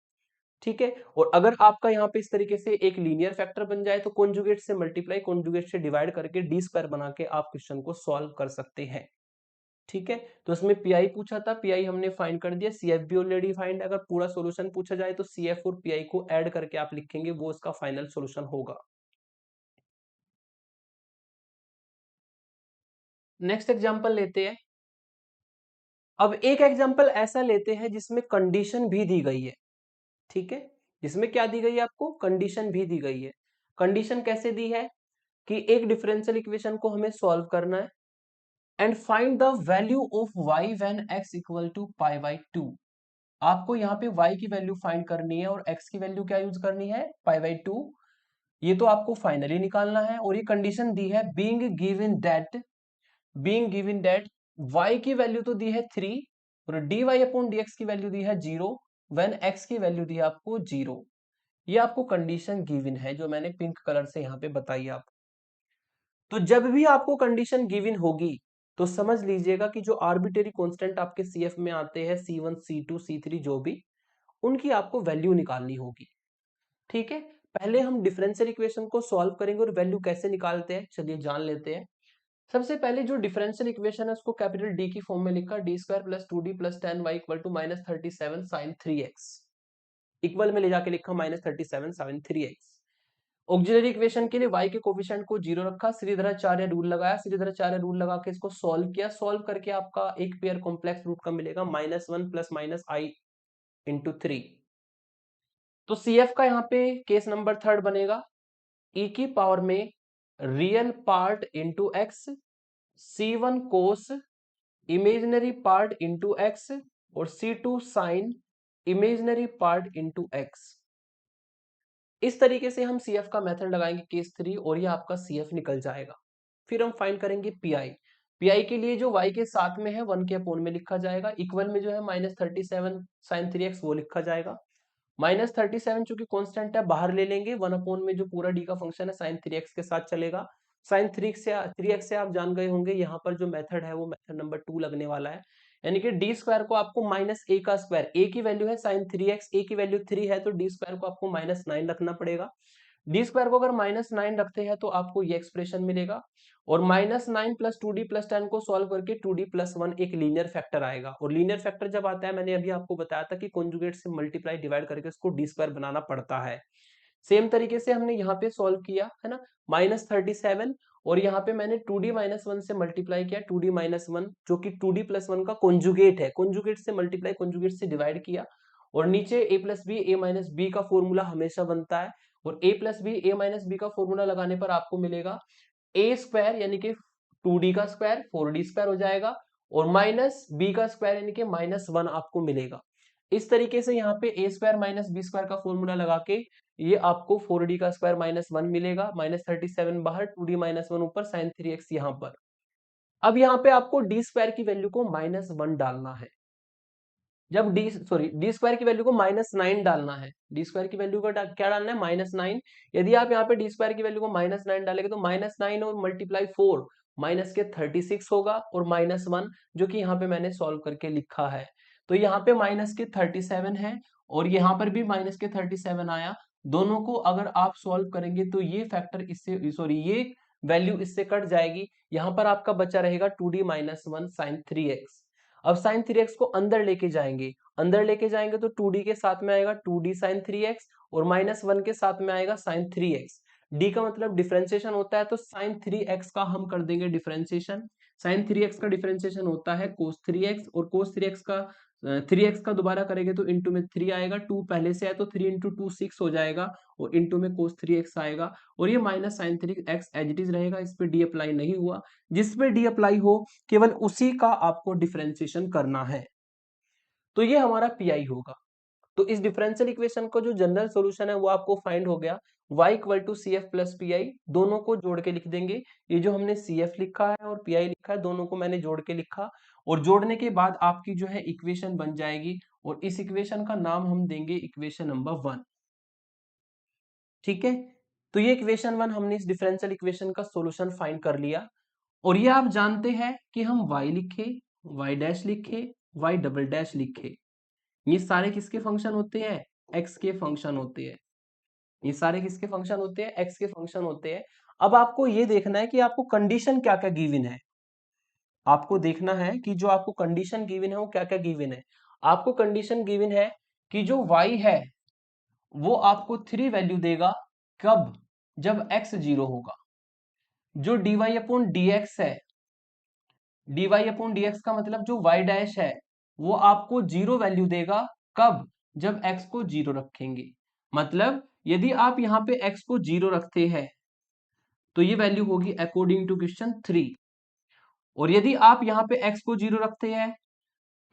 ठीक है, और अगर आपका यहाँ पे इस तरीके से एक लीनियर फैक्टर बन जाए तो कॉन्जुगेट से मल्टीप्लाई कॉन्जुगेट से डिवाइड करके डी स्क्वायर बना के आप क्वेश्चन को सॉल्व कर सकते हैं। ठीक है, तो इसमें पीआई पूछा था, पीआई हमने फाइंड कर दिया, सीएफ भी ऑलरेडी फाइंड है। अगर पूरा सॉल्यूशन पूछा जाए तो सीएफ और पीआई को ऐड करके आप लिखेंगे, वो इसका फाइनल सॉल्यूशन होगा। नेक्स्ट एग्जांपल लेते हैं। अब एक एग्जांपल ऐसा लेते हैं जिसमें कंडीशन भी दी गई है। ठीक है, जिसमें क्या दी गई है, आपको कंडीशन भी दी गई है। कंडीशन कैसे दी है कि एक डिफरेंशियल इक्वेशन को हमें सॉल्व करना है and find the value of y when x equal to π/2। आपको यहाँ पे y की वैल्यू फाइंड करनी है और x की वैल्यू क्या यूज करनी है, π/2। ये तो आपको फाइनली निकालना है और ये कंडीशन दी है बीइंग गिवन दैट y की वैल्यू तो दी है 3 और dy/dx की वैल्यू दी है 0 व्हेन x की वैल्यू दी है आपको 0। ये आपको कंडीशन गिवन है जो मैंने पिंक कलर से यहाँ पे बताई आपको। तो जब भी आपको कंडीशन गिवन होगी तो समझ लीजिएगा कि जो आर्बिट्रेरी कांस्टेंट आपके सीएफ में आते हैं C1 C2 C3 जो भी, उनकी आपको वैल्यू निकालनी होगी। ठीक है, पहले हम डिफरेंशियल इक्वेशन को सॉल्व करेंगे और वैल्यू कैसे निकालते हैं चलिए जान लेते हैं। सबसे पहले जो डिफरेंशियल इक्वेशन है उसको कैपिटल डी की फॉर्म में लिखा, d² + 2d + 10y = -37 sin 3x, equal में ले जाके लिखा -37 sin 3x। ऑक्सिलरी इक्वेशन के लिए y के कोफिशिएंट को 0 रखा, श्रीधराचार्य रूल लगाया, श्रीधराचार्य रूल लगा के इसको सॉल्व किया, सॉल्व करके आपका एक पेयर कॉम्प्लेक्स रूट का मिलेगा -1 प्लस माइनस i इंटू 3। तो CF का यहाँ पे केस नंबर थर्ड बनेगा e की पावर में real part into x, C1 cos imaginary part into x और C2 sine imaginary part into x. इस तरीके से हम CF का मेथड लगाएंगे केस 3 और ये आपका CF निकल जाएगा। फिर हम फाइंड करेंगे PI के लिए जो y के साथ में है 1 के अपोन में लिखा जाएगा, इक्वल में जो है -37 sin 3x वो लिखा जाएगा। -37 चूंकि कांस्टेंट है बाहर ले लेंगे, 1 अपोन में जो पूरा d का फंक्शन है sin 3x के साथ चलेगा। sin 3x से आप जान गए होंगे, यहाँ पर जो मेथड है वो मेथड नंबर 2 लगने वाला है, यानी कि डी स्क्वायर को आपको -a का स्क्वायर, a की वैल्यू है sin 3x, a की वैल्यू 3 है तो डी स्क्वायर को आपको -9 रखना पड़ेगा। डी स्क्वायर को अगर -9 रखते हैं तो आपको ये एक्सप्रेशन मिलेगा, और -9 प्लस 2d प्लस 10 को सॉल्व करके 2d प्लस 1 एक लीनियर फैक्टर आएगा, और लीनियर फैक्टर जब आता है मैंने अभी आपको बताया था कि कॉन्जुगेट से मल्टीप्लाई डिवाइड करके उसको डी स्क्वायर बनाना पड़ता है। सेम तरीके से हमने यहाँ पे सॉल्व किया है ना, -37 और यहाँ पे मैंने 2d माइनस 1 से मल्टीप्लाई किया, 2d माइनस 1 जो कि 2d प्लस 1 का कॉन्जुगेट है, कॉन्जुगेट से मल्टीप्लाई कॉन्जुगेट से डिवाइड किया, और नीचे a plus B A minus B का फॉर्मूला हमेशा बनता है, और a plus B A minus B का फॉर्मूला लगाने पर आपको मिलेगा a स्क्वायर यानी कि 2d का स्क्वायर 4d स्क्वायर हो जाएगा, और माइनस b का स्क्वायर यानी कि -1 आपको मिलेगा। इस तरीके से यहाँ पे a square minus B square का फॉर्मूला लगा के ये आपको 4d का स्क्वायर -1 मिलेगा, -37 बाहर 2d माइनस 1 ऊपर sin 3x यहाँ पर। अब यहाँ पे आपको डी स्क्वायर की वैल्यू को -1 डालना है, जब डी स्क्वायर की वैल्यू को -9 डालना है, डी स्क्वायर की वैल्यू को क्या डालना है -9। यदि आप यहाँ पे डी स्क्वायर की वैल्यू को -9 डालेंगे तो -9 और मल्टीप्लाई 4 माइनस के 36 होगा, और -1 जो कि यहाँ पे मैंने सॉल्व करके लिखा है, तो यहाँ पे माइनस के 37 है और यहाँ पर भी माइनस के 37 आया। दोनों को अगर आप सॉल्व करेंगे तो ये फैक्टर इससे ये वैल्यू इससे कट जाएगी, यहाँ पर आपका बचा रहेगा 2d माइनस 1 साइन 3x। अब साइन 3x को अंदर लेके जाएंगे, अंदर लेके जाएंगे तो 2d के साथ में आएगा 2d साइन 3x, और -1 के साथ में आएगा साइन 3x। d का मतलब डिफरेंशिएशन होता है, तो साइन 3x का हम कर देंगे डिफरेंशिएशन। साइन 3x का डिफरेंशिएशन होता है cos 3x, और cos 3x का दोबारा करेंगे तो इंटू में 3 आएगा, 2 पहले से है तो 3 इंटू 2 6 हो जाएगा, और इंटू में cos 3x आएगा, और ये minus sine 3x as it is रहेगा, इस पे डी अप्लाई नहीं हुआ। जिस पे डी अप्लाई हो केवल उसी का आपको डिफरेंशिएशन करना है, तो ये हमारा पीआई होगा। तो इस डिफरेंशियल इक्वेशन का जो जनरल सॉल्यूशन है वो आपको फाइंड हो गया, y equal to C F plus P I, दोनों को जोड़ के लिख देंगे। ये जो हमने सी एफ लिखा है और पी आई लिखा है दोनों को मैंने जोड़ के लिखा, और जोड़ने के बाद आपकी जो है इक्वेशन बन जाएगी, और इस इक्वेशन का नाम हम देंगे इक्वेशन नंबर 1। ठीक है, तो ये इक्वेशन 1 हमने इस डिफरेंशियल इक्वेशन का सॉल्यूशन फाइंड कर लिया, और ये आप जानते हैं कि हम y लिखे, y डैश लिखे, y डबल डैश लिखे, ये सारे किसके फंक्शन होते हैं, x के फंक्शन होते हैं। ये सारे किसके फंक्शन होते हैं, x के फंक्शन होते हैं। अब आपको ये देखना है कि आपको कंडीशन क्या क्या गिवन है, आपको देखना है कि जो आपको कंडीशन गिवन है वो क्या क्या गिवन है। आपको कंडीशन गिवन है कि जो y है वो आपको 3 वैल्यू देगा, कब, जब x 0 होगा। जो dy अपॉन dx है, dy अपॉन dx का मतलब जो y डैश है वो आपको 0 वैल्यू देगा, कब, जब x को 0 रखेंगे। मतलब यदि आप यहाँ पे x को 0 रखते हैं तो ये वैल्यू होगी अकॉर्डिंग टू क्वेश्चन 3, और यदि आप यहाँ पे x को 0 रखते हैं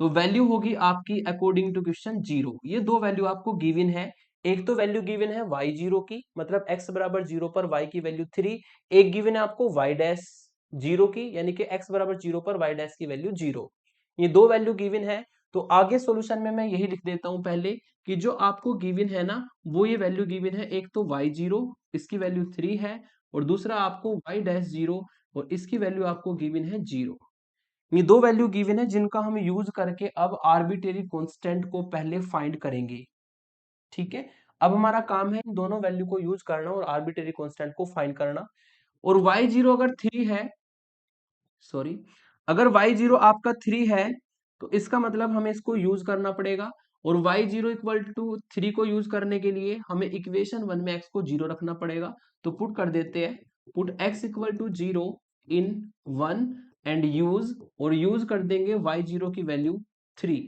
तो वैल्यू होगी आपकी अकॉर्डिंग टू क्वेश्चन 0। ये दो वैल्यू आपको गिवन है, एक तो वैल्यू गिवन है y0 की, मतलब x बराबर 0 पर y की वैल्यू 3, एक गिवन है आपको y डैश 0 की, यानी कि x बराबर 0 पर y डैश की वैल्यू 0। ये दो वैल्यू गिवन है, तो आगे सॉल्यूशन में मैं यही लिख देता हूं पहले कि जो आपको गिवन है ना वो ये वैल्यू गिवन है, एक तो y0 इसकी वैल्यू 3 है, और दूसरा आपको y डैश 0 और इसकी वैल्यू आपको गिवन है 0। ये दो वैल्यू गिवन है जिनका हम यूज करके अब आर्बिट्रेरी कांस्टेंट को पहले फाइंड करेंगे। ठीक है, अब हमारा काम है इन दोनों वैल्यू को यूज करना और आर्बिट्रेरी कांस्टेंट को फाइंड करना। और y0 अगर 3 है, सॉरी, अगर y0 आपका 3 है तो इसका मतलब हमें इसको यूज करना पड़ेगा, और y0 इक्वल टू 3 को यूज करने के लिए हमें इक्वेशन 1 में x को 0 रखना पड़ेगा। तो पुट कर देते हैं, put x equal to 0 in 1 and use, और यूज कर देंगे y0 की वैल्यू 3।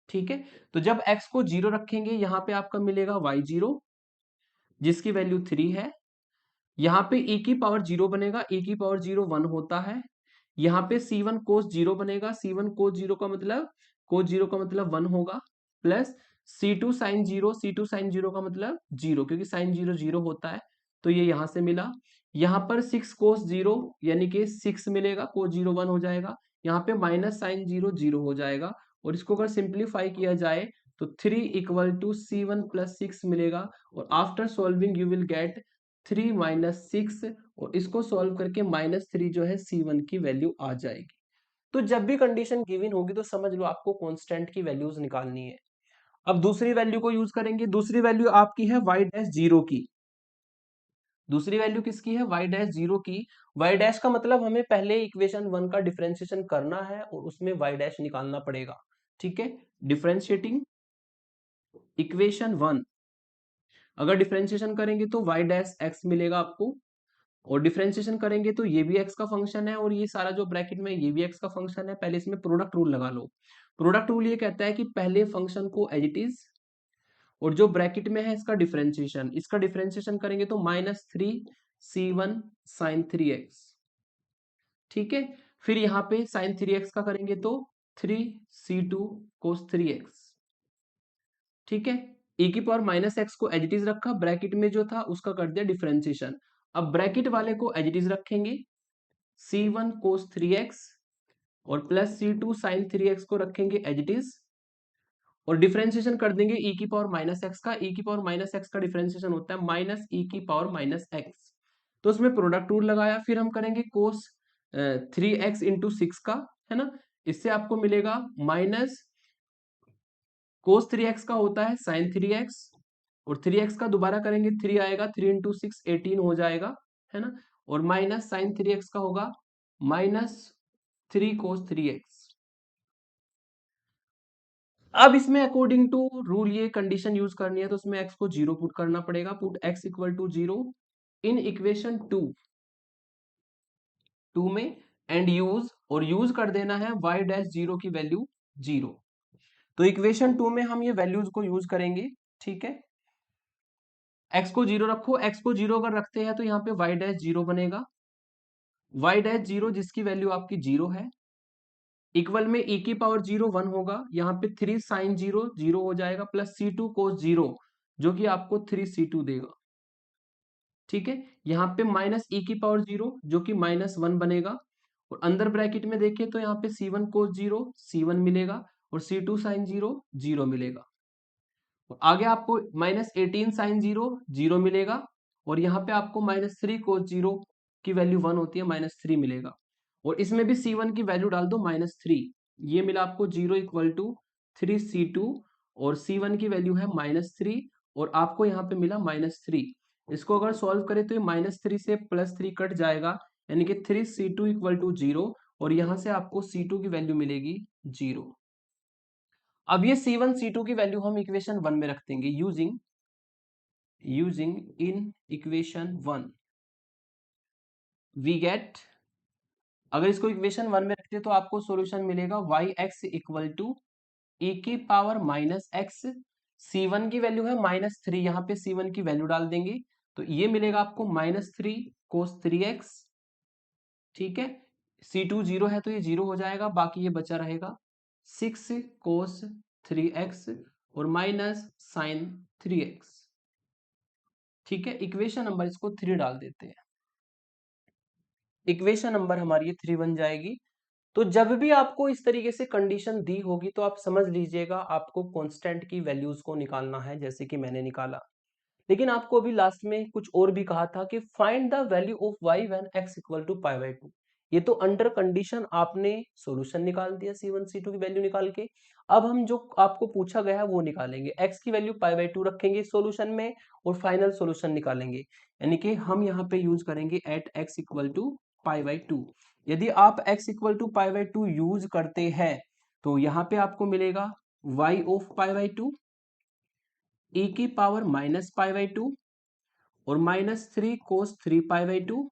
ठीक है, तो जब x को 0 रखेंगे यहां पे आपका मिलेगा y0 जिसकी वैल्यू 3 है। यहाँ पे e की पावर 0 बनेगा, e की पावर 0 1 होता है। यहाँ पे c1 cos 0 बनेगा, c1 cos 0 का मतलब cos 0 का मतलब 1 होगा, plus c2 sin 0, c2 sin 0 का मतलब 0, क्योंकि sin 0 0 होता है। तो ये यहाँ से मिला। यहाँ पर 6 cos 0 यानी कि 6 मिलेगा, cos 0 1 हो जाएगा। यहाँ पे माइनस sin 0 0 हो जाएगा, और इसको अगर सिंप्लीफाई किया जाए तो 3 इक्वल टू c1 प्लस 6 मिलेगा, और after solving you will get 3 minus 6, और इसको सॉल्व करके -3 जो है C1 की वैल्यू आ जाएगी। तो जब भी कंडीशन गिवन होगी तो समझ लो आपको कांस्टेंट की वैल्यूज निकालनी है। अब दूसरी वैल्यू को यूज करेंगे। दूसरी वैल्यू आपकी है y' की। दूसरी वैल्यू किसकी है? y' की। y' का मतलब हमें पहले इक्वेशन 1 का डिफरेंशिएशन करना है और उसमें y' निकालना पड़ेगा। ठीक है, डिफरेंशिएटिंग इक्वेशन 1, अगर डिफरेंशिएशन करेंगे तो y' मिलेगा आपको, और डिफरेंशिएशन करेंगे तो ये भी x का फंक्शन है और ये सारा जो ब्रैकेट में ये भी x का फंक्शन है। पहले इसमें प्रोडक्ट रूल लगा लो। प्रोडक्ट रूल ये कहता है कि पहले फंक्शन को एज इट इज, और जो ब्रैकेट में है इसका डिफरेंशिएशन, इसका डिफरेंशिएशन करेंगे तो -3c1 sin 3x। ठीक है, फिर यहाँ पे sin 3x का करेंगे तो 3c2 cos 3x। ठीक है, e की पावर -x को एज इट इज रखा, ब्रैकेट में जो था उसका कर दिया डिफरेंशिएशन। अब ब्रैकेट वाले को एज इट इज रखेंगे, c1 cos 3x, और प्लस c2 sin 3x को रखेंगे एज इट इज, और डिफरेंशिएशन कर देंगे e की पावर -x का। e की पावर -x का डिफरेंशिएशन होता है माइनस e की पावर -x। तो उसमें प्रोडक्ट रूल लगाया, फिर हम करेंगे cos 3x इंटू 6 का, है ना। इससे आपको मिलेगा माइनस cos 3x का होता है sin 3x, और 3x का दोबारा करेंगे 3 आएगा, 3 इंटू 6 18 हो जाएगा, है ना। और माइनस sin 3x का होगा -3 cos 3x। अब इसमें अकॉर्डिंग टू रूल ये कंडीशन यूज करनी है, तो उसमें x को 0 पुट करना पड़ेगा। Put x equal to 0 in equation 2 में, एंड यूज, और यूज कर देना है y' की वैल्यू 0। तो इक्वेशन 2 में हम ये वैल्यूज को यूज करेंगे। ठीक है, x को 0 रखो, x को 0 अगर रखते हैं तो यहाँ पे y' 0 बनेगा, y' जिसकी वैल्यू आपकी 0 है, इक्वल में e की पावर 0 1 होगा, यहाँ पे 3 sin 0 0 हो जाएगा, प्लस c2 cos 0 जो कि आपको 3c2 देगा। ठीक है, यहाँ पे माइनस e की पावर 0 जो कि -1 बनेगा, और अंदर ब्रैकेट में देखें तो यहाँ पे c1 cos 0 c1 मिलेगा, और c2 sin 0 0 मिलेगा, और आगे आपको -18 sin 0 0 मिलेगा, और यहाँ पे आपको -3 cos 0 की वैल्यू 1 होती है, -3 मिलेगा, और इसमें भी c1 की वैल्यू डाल दो -3। ये मिला आपको 0 इक्वल टू 3c2, और c1 की वैल्यू है -3, और आपको यहाँ पे मिला -3। इसको अगर सॉल्व करें तो ये -3 से +3 कट जाएगा, यानी कि 3c2 इक्वल टू 0, और यहाँ से आपको c2 की वैल्यू मिलेगी 0। अब ये c1 c2 की वैल्यू हम इक्वेशन 1 में रख देंगे, using in equation 1 we get, अगर इसको इक्वेशन 1 में रखते तो आपको सॉल्यूशन मिलेगा yx इक्वल टू e की पावर -x, c1 की वैल्यू है -3, यहाँ पे c1 की वैल्यू डाल देंगे, तो ये मिलेगा आपको -3 cos 3x। ठीक है, c2 0 है तो ये 0 हो जाएगा, बाकी ये बचा रहेगा 6 cos 3x और माइनस sin 3x। ठीक है, इक्वेशन नंबर इसको 3 डाल देते हैं, इक्वेशन नंबर हमारी ये 3 बन जाएगी। तो जब भी आपको इस तरीके से कंडीशन दी होगी तो आप समझ लीजिएगा आपको कांस्टेंट की वैल्यूज को निकालना है, जैसे कि मैंने निकाला। लेकिन आपको अभी लास्ट में कुछ और भी कहा था कि find the value of y when x equal to π/2। ये तो अंडर कंडीशन आपने सॉल्यूशन निकाल दिया c1 c2 की वैल्यू निकाल के। अब हम जो आपको पूछा गया है वो निकालेंगे, x की वैल्यू π/2 रखेंगे सॉल्यूशन में और फाइनल सॉल्यूशन निकालेंगे, यानी कि हम यहाँ पे यूज करेंगे एट x इक्वल टू π/2। यदि आप x इक्वल टू π/2 यूज करते हैं तो यहाँ पे आपको मिलेगा y of pi by two e की power minus pi by two और -3 cos 3 पाई बाई टू,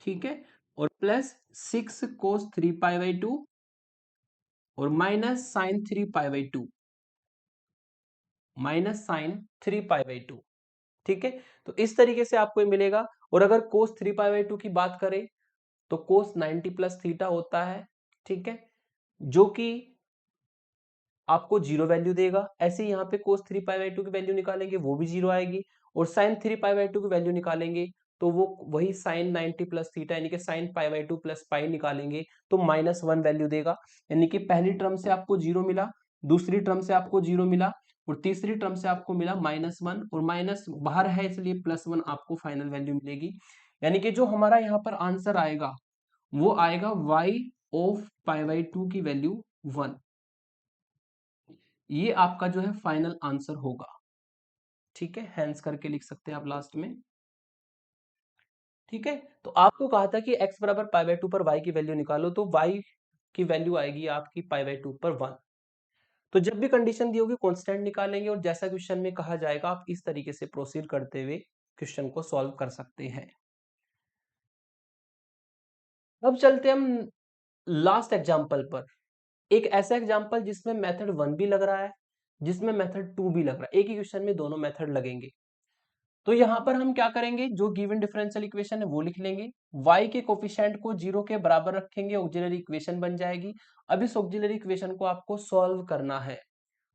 ठीक है, और plus 6 cos 3 pi by two और -sin 3 pi by two, -sin 3 pi by two, ठीक है। तो इस तरीके से आपको ये मिलेगा। और अगर cos 3 पाई बाई टू की बात करें तो cos 90 प्लस थीटा होता है, ठीक है, जो कि आपको जीरो वैल्यू देगा। ऐसे ही यहाँ पे cos 3 पाई बाई टू की वैल्यू निकालेंगे वो भी जीरो आएगी, और sin 3 पाई बाई टू की वैल्यू निकालेंगे तो वो वही sin 90 प्लस थीटा यानी कि sin 1/2 प्लस पाई निकालेंगे तो -1 वैल्यू देगा। यानी कि पहली टर्म से आपको जीरो मिला, दूसरी टर्म से आपको जीरो मिला और तीसरी टर्म से आपको मिला -1, और माइनस बाहर है इसलिए +1 आपको फाइनल वैल्यू मिलेगी। यानी कि जो हमारा यहाँ पर आंसर आएगा वो आएगा y of pi by two की वैल्यू 1। ये आपका जो है फाइनल आंसर होगा, ठीक है, हैंस करके लिख सकते हैं आप लास्ट में, ठीक है। तो आपको कहा था कि x बराबर पाई बाई टू पर y की वैल्यू निकालो, तो y की वैल्यू आएगी आपकी पाई बाई टू पर 1। तो जब भी कंडीशन दी होगी कांस्टेंट निकालेंगे, और जैसा क्वेश्चन में कहा जाएगा आप इस तरीके से प्रोसीड करते हुए क्वेश्चन को सॉल्व कर सकते हैं। अब चलते हैं हम लास्ट एग्जाम्पल पर। एक ऐसा एग्जाम्पल जिसमें मेथड 1 भी लग रहा है, जिसमें मेथड 2 भी लग रहा है, एक ही क्वेश्चन में दोनों मेथड लगेंगे। तो यहां पर हम क्या करेंगे, जो गिवन डिफरेंशियल इक्वेशन है वो लिख लेंगे, y के कोफिशिएंट को 0 के बराबर रखेंगे, ऑक्सिलरी इक्वेशन बन जाएगी। अब इस ऑक्सिलरी इक्वेशन को आपको सॉल्व करना है।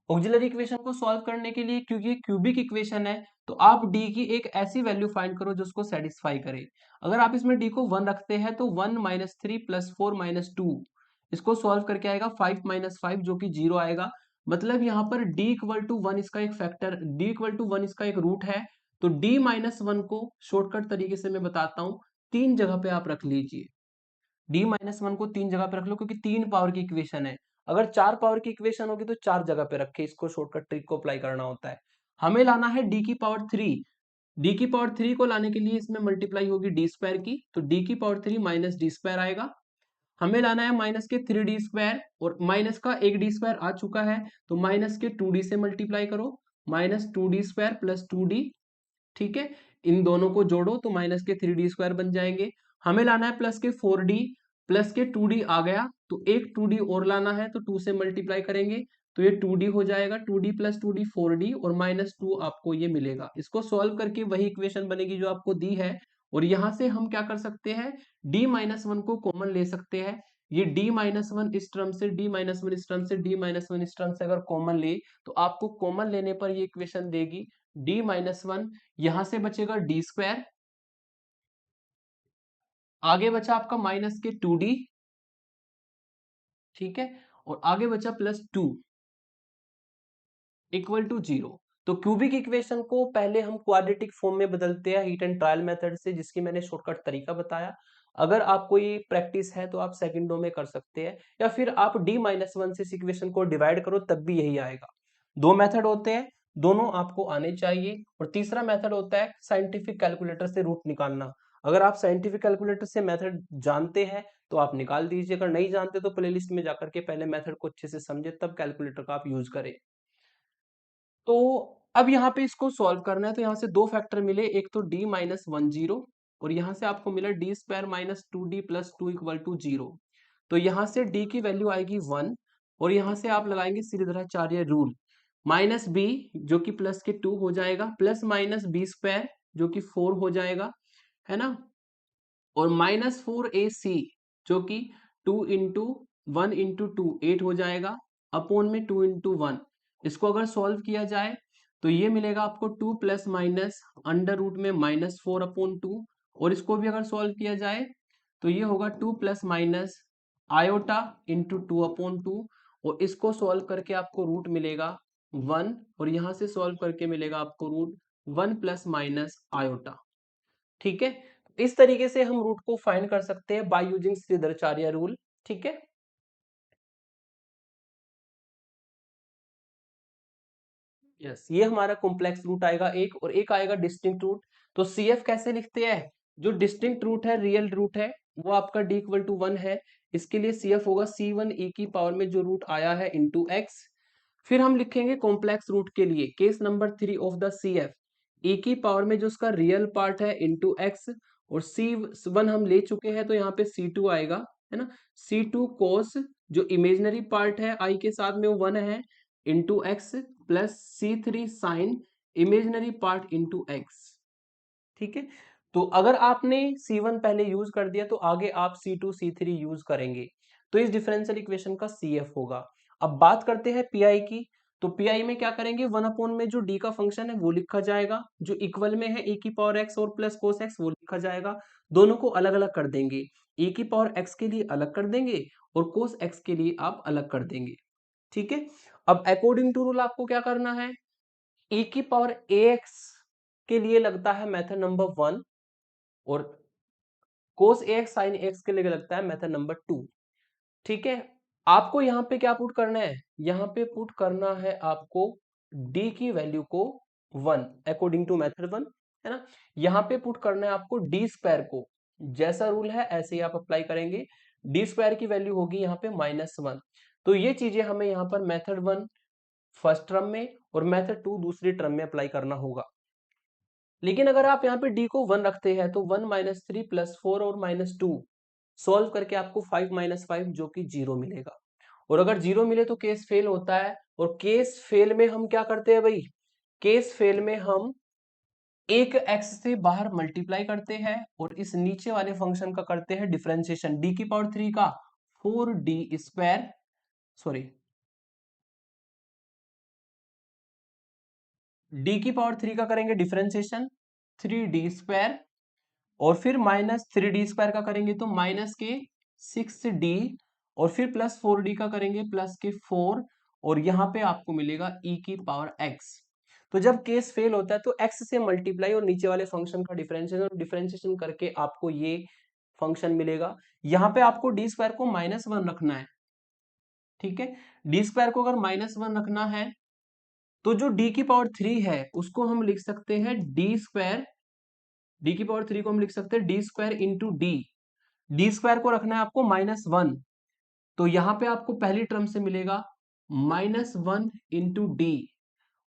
ऑक्सिलरी इक्वेशन को सॉल्व करने के लिए, क्योंकि ये क्यूबिक इक्वेशन है, तो आप d की एक ऐसी वैल्यू फाइंड करो जो उसको सेटिस्फाई करे। अगर आप इसमें d को 1 रखते हैं तो 1 - 3 + 4 - 2, इसको सॉल्व करके आएगा 5 - 5 जो कि 0 आएगा। मतलब यहाँ पर d इक्वल टू 1 इसका एक फैक्टर, d इक्वल टू 1 इसका एक रूट है। तो d - 1 को शॉर्टकट तरीके से मैं बताता हूँ, तीन जगह पे आप रख लीजिए। d - 1 को तीन जगह पे रख लो, क्योंकि तीन पावर की इक्वेशन है। अगर चार पावर की इक्वेशन होगी तो चार जगह पे रखे, इसको शॉर्टकट ट्रिक को अप्लाई करना होता है। हमें लाना है d की पावर 3। d की पावर 3 को लाने के लिए इसमें मल्टीप्लाई होगी d² की, तो d की पावर 3 माइनस d² आएगा। हमें लाना है माइनस के 3d², और माइनस का एक d² आ चुका है, तो माइनस के 2d से मल्टीप्लाई करो, -2d² + 2d, ठीक है। इन दोनों को जोड़ो तो माइनस के 3d² बन जाएंगे। हमें लाना है प्लस के 4d, प्लस के 2d आ गया, तो एक 2d और लाना है, तो 2 से मल्टीप्लाई करेंगे तो ये 2d हो जाएगा, 2d + 2d 4d, और -2 आपको ये मिलेगा। इसको सॉल्व करके वही इक्वेशन बनेगी जो आपको दी है। और यहां से हम क्या कर सकते हैं, d - 1 को कॉमन ले सकते हैं। ये d - 1 इस टर्म से, d - 1 इस टर्म से, d - 1 इस टर्म से अगर कॉमन ले तो आपको कॉमन लेने पर ये इक्वेशन देगी d - 1, यहां से बचेगा d², आगे बचा आपका माइनस के 2d, ठीक है, और आगे बचा +2 इक्वल टू 0। तो क्यूबिक इक्वेशन को पहले हम क्वाड्रेटिक फॉर्म में बदलते हैं हीट एंड ट्रायल मेथड से, जिसकी मैंने शॉर्टकट तरीका बताया। अगर आपको ये प्रैक्टिस है तो आप सेकंडों में कर सकते हैं, या फिर आप d - 1 से इस इक्वेशन को डिवाइड करो तब भी यही आएगा। दो मेथड होते हैं, दोनों आपको आने चाहिए। और तीसरा मेथड होता है साइंटिफिक कैलकुलेटर से रूट निकालना। अगर आप साइंटिफिक कैलकुलेटर से मेथड जानते हैं तो आप निकाल दीजिए, अगर नहीं जानते तो प्लेलिस्ट में जाकर के पहले मेथड को अच्छे से समझे तब कैलकुलेटर का आप यूज करें। तो अब यहाँ पे इसको सॉल्व करना है, तो यहाँ से दो फैक्टर मिले, एक तो d - 1 0, और यहाँ से आपको मिला d² - 2d + 2 = 0। तो यहाँ से d की वैल्यू आएगी 1, और यहाँ से आप लगाएंगे श्रीधराचार्य रूल, -b जो कि प्लस के 2 हो जाएगा, प्लस माइनस b² जो कि 4 हो जाएगा, है ना, और -4ac जो कि 2 × 1 × 2 8 हो जाएगा, अपॉन में 2 × 1। इसको अगर सॉल्व किया जाए तो ये मिलेगा आपको 2 + माइनस अंडर रूट में -4/2, और इसको भी अगर सॉल्व किया जाए तो ये होगा 2 + माइनस आयोटा × 2/2, और इसको सॉल्व करके आपको रूट मिलेगा 1, और यहाँ से सॉल्व करके मिलेगा आपको रूट 1 + माइनस आयोटा, ठीक है। इस तरीके से हम रूट को फाइंड कर सकते हैं बाय यूजिंग श्रीधराचार्य रूल, ठीक है। यस, ये हमारा कॉम्प्लेक्स रूट आएगा एक, और एक आएगा डिस्टिंक्ट रूट। तो CF कैसे लिखते हैं, जो डिस्टिंक्ट रूट है, रियल रूट है, वो आपका d = 1 है। इसके लिए CF होगा C1 e की पावर में जो रूट आया है इंटू x, फिर हम लिखेंगे कॉम्प्लेक्स रूट के लिए case number 3 of the C F, A की पावर में जो उसका रियल पार्ट है इंटू एक्स, और C1 हम ले चुके हैं तो यहाँ पे C2 आएगा, है ना। C2 कोस जो इमेजनरी पार्ट है आई के साथ में वो 1 है into x, plus C3 sine imaginary part into x. ठीक है, तो अगर आपने C1 पहले यूज कर दिया तो आगे आप C2 C3 यूज करेंगे, तो इस डिफरेंशियल इक्वेशन का CF होगा। अब बात करते हैं PI की, तो PI में क्या करेंगे, 1 में जो D का फंक्शन है वो लिखा जाएगा, जो इक्वल में है e की पावर x और प्लस cos x वो लिखा जाएगा। दोनों को अलग अलग कर देंगे, e की पावर x के लिए अलग कर देंगे और cos x के लिए आप अलग कर देंगे। ठीक है, अब अकॉर्डिंग टू रूल आपको क्या करना है, e की पावर ax के लिए लगता है मेथड नंबर 1, और cos ax sin ax के लिए लगता है मेथड नंबर 2। ठीक है, आपको यहाँ पे क्या पुट करना है, यहाँ पे पुट करना है आपको d की वैल्यू को 1 अकॉर्डिंग टू मेथड 1, है ना। यहाँ पे पुट करना है आपको d स्क्वायर को, जैसा रूल है ऐसे ही आप अप्लाई करेंगे। d स्क्वायर की वैल्यू होगी यहाँ पे -1। तो ये चीजें हमें यहाँ पर मेथड 1 फर्स्ट टर्म में और मेथड 2 दूसरी टर्म में अप्लाई करना होगा। लेकिन अगर आप यहाँ पे d को 1 रखते हैं तो 1 - 3 + 4 और -2 सॉल्व करके आपको 5 - 5 जो कि 0 मिलेगा। और अगर 0 मिले तो केस फेल होता है, और केस फेल में हम क्या करते हैं भाई, केस फेल में हम एक x से बाहर मल्टीप्लाई करते हैं और इस नीचे वाले फंक्शन का करते हैं डिफरेंशिएशन, d की पावर 3 का 4d स्क्वायर, सॉरी d की पावर 3 का करेंगे डिफरेंशिएशन 3d स्क्वायर, और फिर -3d² का करेंगे तो माइनस के 6d, और फिर +4d का करेंगे प्लस के 4, और यहाँ पे आपको मिलेगा e की पावर x। तो जब केस फेल होता है तो x से मल्टीप्लाई और नीचे वाले फंक्शन का डिफरेंशिएशन करके आपको ये फंक्शन मिलेगा। यहाँ पे आपको d² को -1 रखना है। ठीक है, d² को अगर -1 रखना है तो जो d की पावर 3 है उसको हम लिख सकते हैं d की पावर 3 को हम लिख सकते हैं d² इंटू d² को रखना है आपको -1, तो यहां पे आपको पहली टर्म से मिलेगा -1 इंटू डी,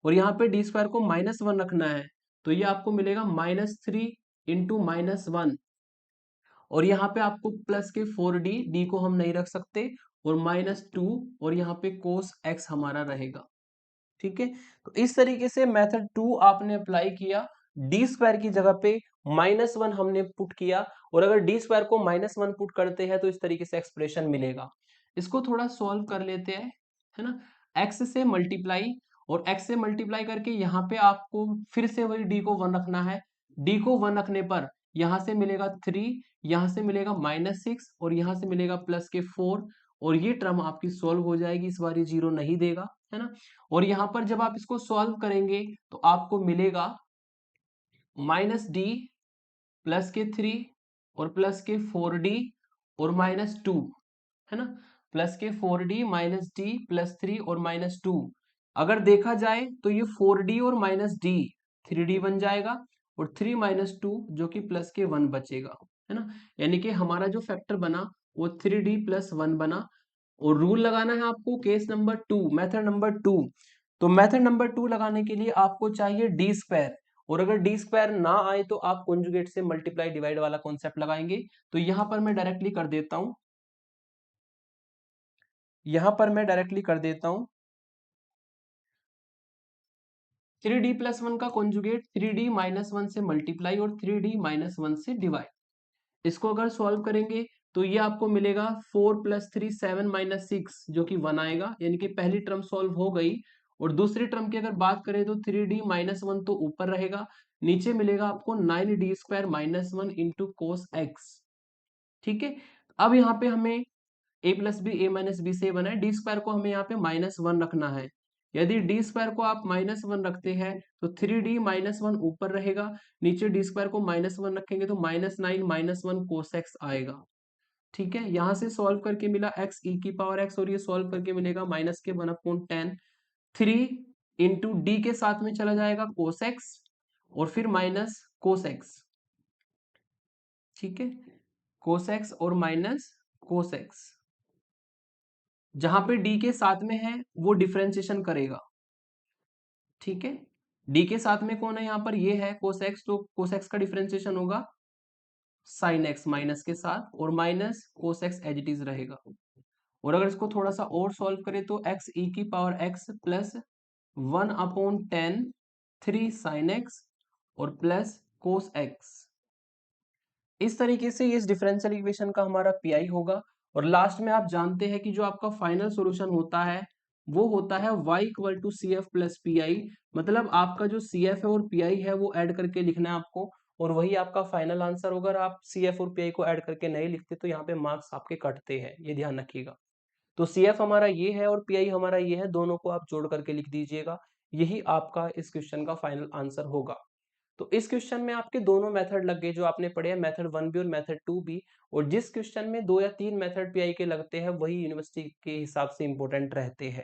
और यहाँ पे d² को -1 रखना है तो ये आपको मिलेगा -3 इंटू -1, और यहाँ पे आपको प्लस के 4d, d को हम नहीं रख सकते, और -2, और यहाँ पे cos x हमारा रहेगा। ठीक है, तो इस तरीके से मेथड 2 आपने अप्लाई किया, d² की जगह पे -1 हमने पुट किया, और अगर d² को -1 पुट करते हैं तो इस तरीके से एक्सप्रेशन मिलेगा। इसको थोड़ा सॉल्व कर लेते हैं, है ना। x से मल्टीप्लाई, और x से मल्टीप्लाई करके यहाँ पे आपको फिर से वही d को 1 रखना है, d को 1 रखने पर यहाँ से मिलेगा 3, यहाँ से मिलेगा -6, और यहाँ से मिलेगा प्लस के 4, और ये टर्म आपकी सॉल्व हो जाएगी, इस बार ये 0 नहीं देगा, है ना। और यहां पर जब आप इसको सॉल्व करेंगे तो आपको मिलेगा -d प्लस के 3 और प्लस के 4d और -2, है ना, प्लस के 4d -d प्लस 3 और -2। अगर देखा जाए तो ये 4d और -d 3d बन जाएगा, और 3 - 2 जो कि प्लस के 1 बचेगा, है ना। यानी कि हमारा जो फैक्टर बना वो 3d + 1 बना। और रूल लगाना है आपको केस नंबर 2, मेथड नंबर 2। तो मेथड नंबर 2 लगाने के लिए आपको चाहिए d², और अगर d² ना आए तो आप कॉन्जुगेट से मल्टीप्लाई डिवाइड वाला कॉन्सेप्ट लगाएंगे। तो यहां पर मैं डायरेक्टली कर देता हूं, यहां पर मैं डायरेक्टली कर देता हूं 3d + 1 का कॉन्जुगेट 3d - 1 से मल्टीप्लाई और 3d - 1 से डिवाइड। इसको अगर सॉल्व करेंगे तो ये आपको मिलेगा 4 + 3 7 - 6 जो कि 1 आएगा, यानी कि पहली टर्म सॉल्व हो गई। और दूसरी टर्म की अगर बात करें तो 3d - 1 तो ऊपर रहेगा, नीचे मिलेगा आपको 9d² - 1 इंटू cos x। ठीक है, अब यहाँ पे हमें a + b a - b से बना है, d² को हमें यहाँ पे -1 रखना है। यदि d² को आप -1 रखते हैं तो 3d - 1 ऊपर रहेगा, नीचे d² को -1 रखेंगे तो -9 - 1 cos x आएगा। ठीक है, यहां से सॉल्व करके मिला x e की पावर x, और ये सॉल्व करके मिलेगा माइनस के 1/10, 3 इंटू डी के साथ में चला जाएगा cos x, और फिर माइनस cos x। ठीक है, cos x और माइनस cos x। जहां पे डी के साथ में है वो डिफरेंशिएशन करेगा, ठीक है। डी के साथ में कौन है यहाँ पर, ये है cos x, तो cos x का डिफरेंशिएशन होगा sin x माइनस के साथ, और minus cos x as it is रहेगा। और अगर इसको थोड़ा सा और सॉल्व करें तो x e की power x plus 1/10 3 sin x और प्लस cos x, इस तरीके से ये इस डिफरेंशियल इक्वेशन का हमारा पीआई होगा। और लास्ट में आप जानते हैं कि जो आपका फाइनल सॉल्यूशन होता है वो होता है y equal to C F plus P I, मतलब आपका जो सी एफ है और पी आई है वो ऐड करके लिखना है आपको, और वही आपका फाइनल आंसर होगा। अगर आप सी एफ और पी आई को ऐड करके नहीं लिखते तो यहाँ पे मार्क्स आपके कटते हैं, ये ध्यान रखिएगा। तो सी एफ हमारा ये है और पी आई हमारा ये है, दोनों को आप जोड़ करके लिख दीजिएगा, यही आपका इस क्वेश्चन का फाइनल आंसर होगा। तो इस क्वेश्चन में आपके दोनों मेथड लग गए जो आपने पढ़े हैं, मेथड 1 भी और मेथड 2 भी। और जिस क्वेश्चन में 2 या 3 मेथड पीआई के लगते हैं वही यूनिवर्सिटी के हिसाब से इंपॉर्टेंट रहते हैं।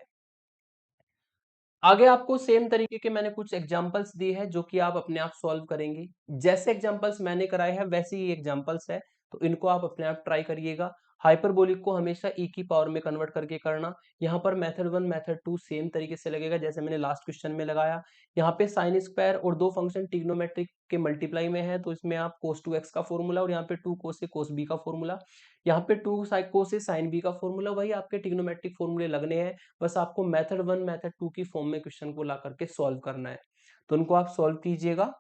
आगे आपको सेम तरीके के मैंने कुछ एग्जांपल्स दिए हैं जो कि आप अपने आप सॉल्व करेंगे। जैसे एग्जांपल्स मैंने कराए हैं वैसे ही एग्जांपल्स है, तो इनको आप अपने आप ट्राई करिएगा। हाइपरबोलिक को हमेशा ई की पावर में कन्वर्ट करके करना। यहाँ पर मेथड 1 मेथड 2 सेम तरीके से लगेगा जैसे मैंने लास्ट क्वेश्चन में लगाया। यहाँ पे साइन स्क्वायर और दो फंक्शन ट्रिग्नोमेट्रिक के मल्टीप्लाई में है, तो इसमें आप cos 2x का फॉर्मूला, और यहाँ पे 2 cos से cos b का फॉर्मूला, यहाँ पे 2 cos से sin b का फॉर्मूला, वही आपके ट्रिग्नोमेट्रिक फॉर्मूले लगने हैं। बस आपको मेथड 1 मेथड 2 की फॉर्म में क्वेश्चन को ला करके सॉल्व करना है, तो उनको आप सॉल्व कीजिएगा।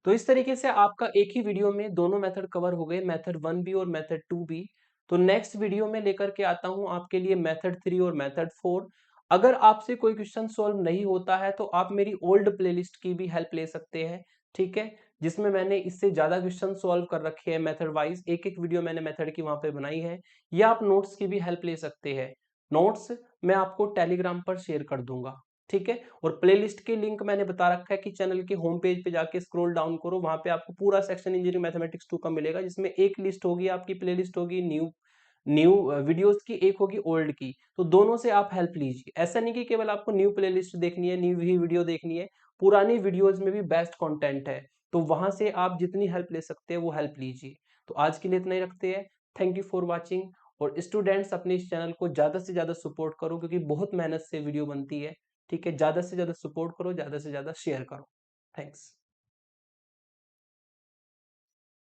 तो इस तरीके से आपका एक ही वीडियो में दोनों मेथड कवर हो गए, मेथड 1 भी और मेथड 2 भी। तो नेक्स्ट वीडियो में लेकर के आता हूं आपके लिए मेथड 3 और मेथड 4। अगर आपसे कोई क्वेश्चन सॉल्व नहीं होता है तो आप मेरी ओल्ड प्लेलिस्ट की भी हेल्प ले सकते हैं, ठीक है, जिसमें मैंने इससे ज्यादा क्वेश्चन सॉल्व कर रखे हैं मेथड वाइज, एक एक वीडियो मैंने मेथड की वहां पे बनाई है। या आप नोट्स की भी हेल्प ले सकते हैं, नोट्स मैं आपको टेलीग्राम पर शेयर कर दूंगा, ठीक है। और प्लेलिस्ट के लिंक मैंने बता रखा है कि चैनल के होम पेज पे जाके स्क्रॉल डाउन करो, वहां पे आपको पूरा सेक्शन इंजीनियरिंग मैथमेटिक्स 2 का मिलेगा, जिसमें एक लिस्ट होगी आपकी, प्लेलिस्ट होगी न्यू न्यू वीडियोस की, एक होगी ओल्ड की। तो दोनों से आप हेल्प लीजिए, ऐसा नहीं कि केवल आपको न्यू प्लेलिस्ट देखनी है, न्यू ही वीडियो देखनी है, पुरानी वीडियोज में भी बेस्ट कंटेंट है, तो वहां से आप जितनी हेल्प ले सकते हैं वो हेल्प लीजिए। तो आज के लिए इतना ही रखते हैं, थैंक यू फॉर वॉचिंग। और स्टूडेंट्स अपने इस चैनल को ज्यादा से ज्यादा सपोर्ट करो क्योंकि बहुत मेहनत से वीडियो बनती है, ठीक है। ज्यादा से ज्यादा सपोर्ट करो, ज्यादा से ज्यादा शेयर करो। थैंक्स।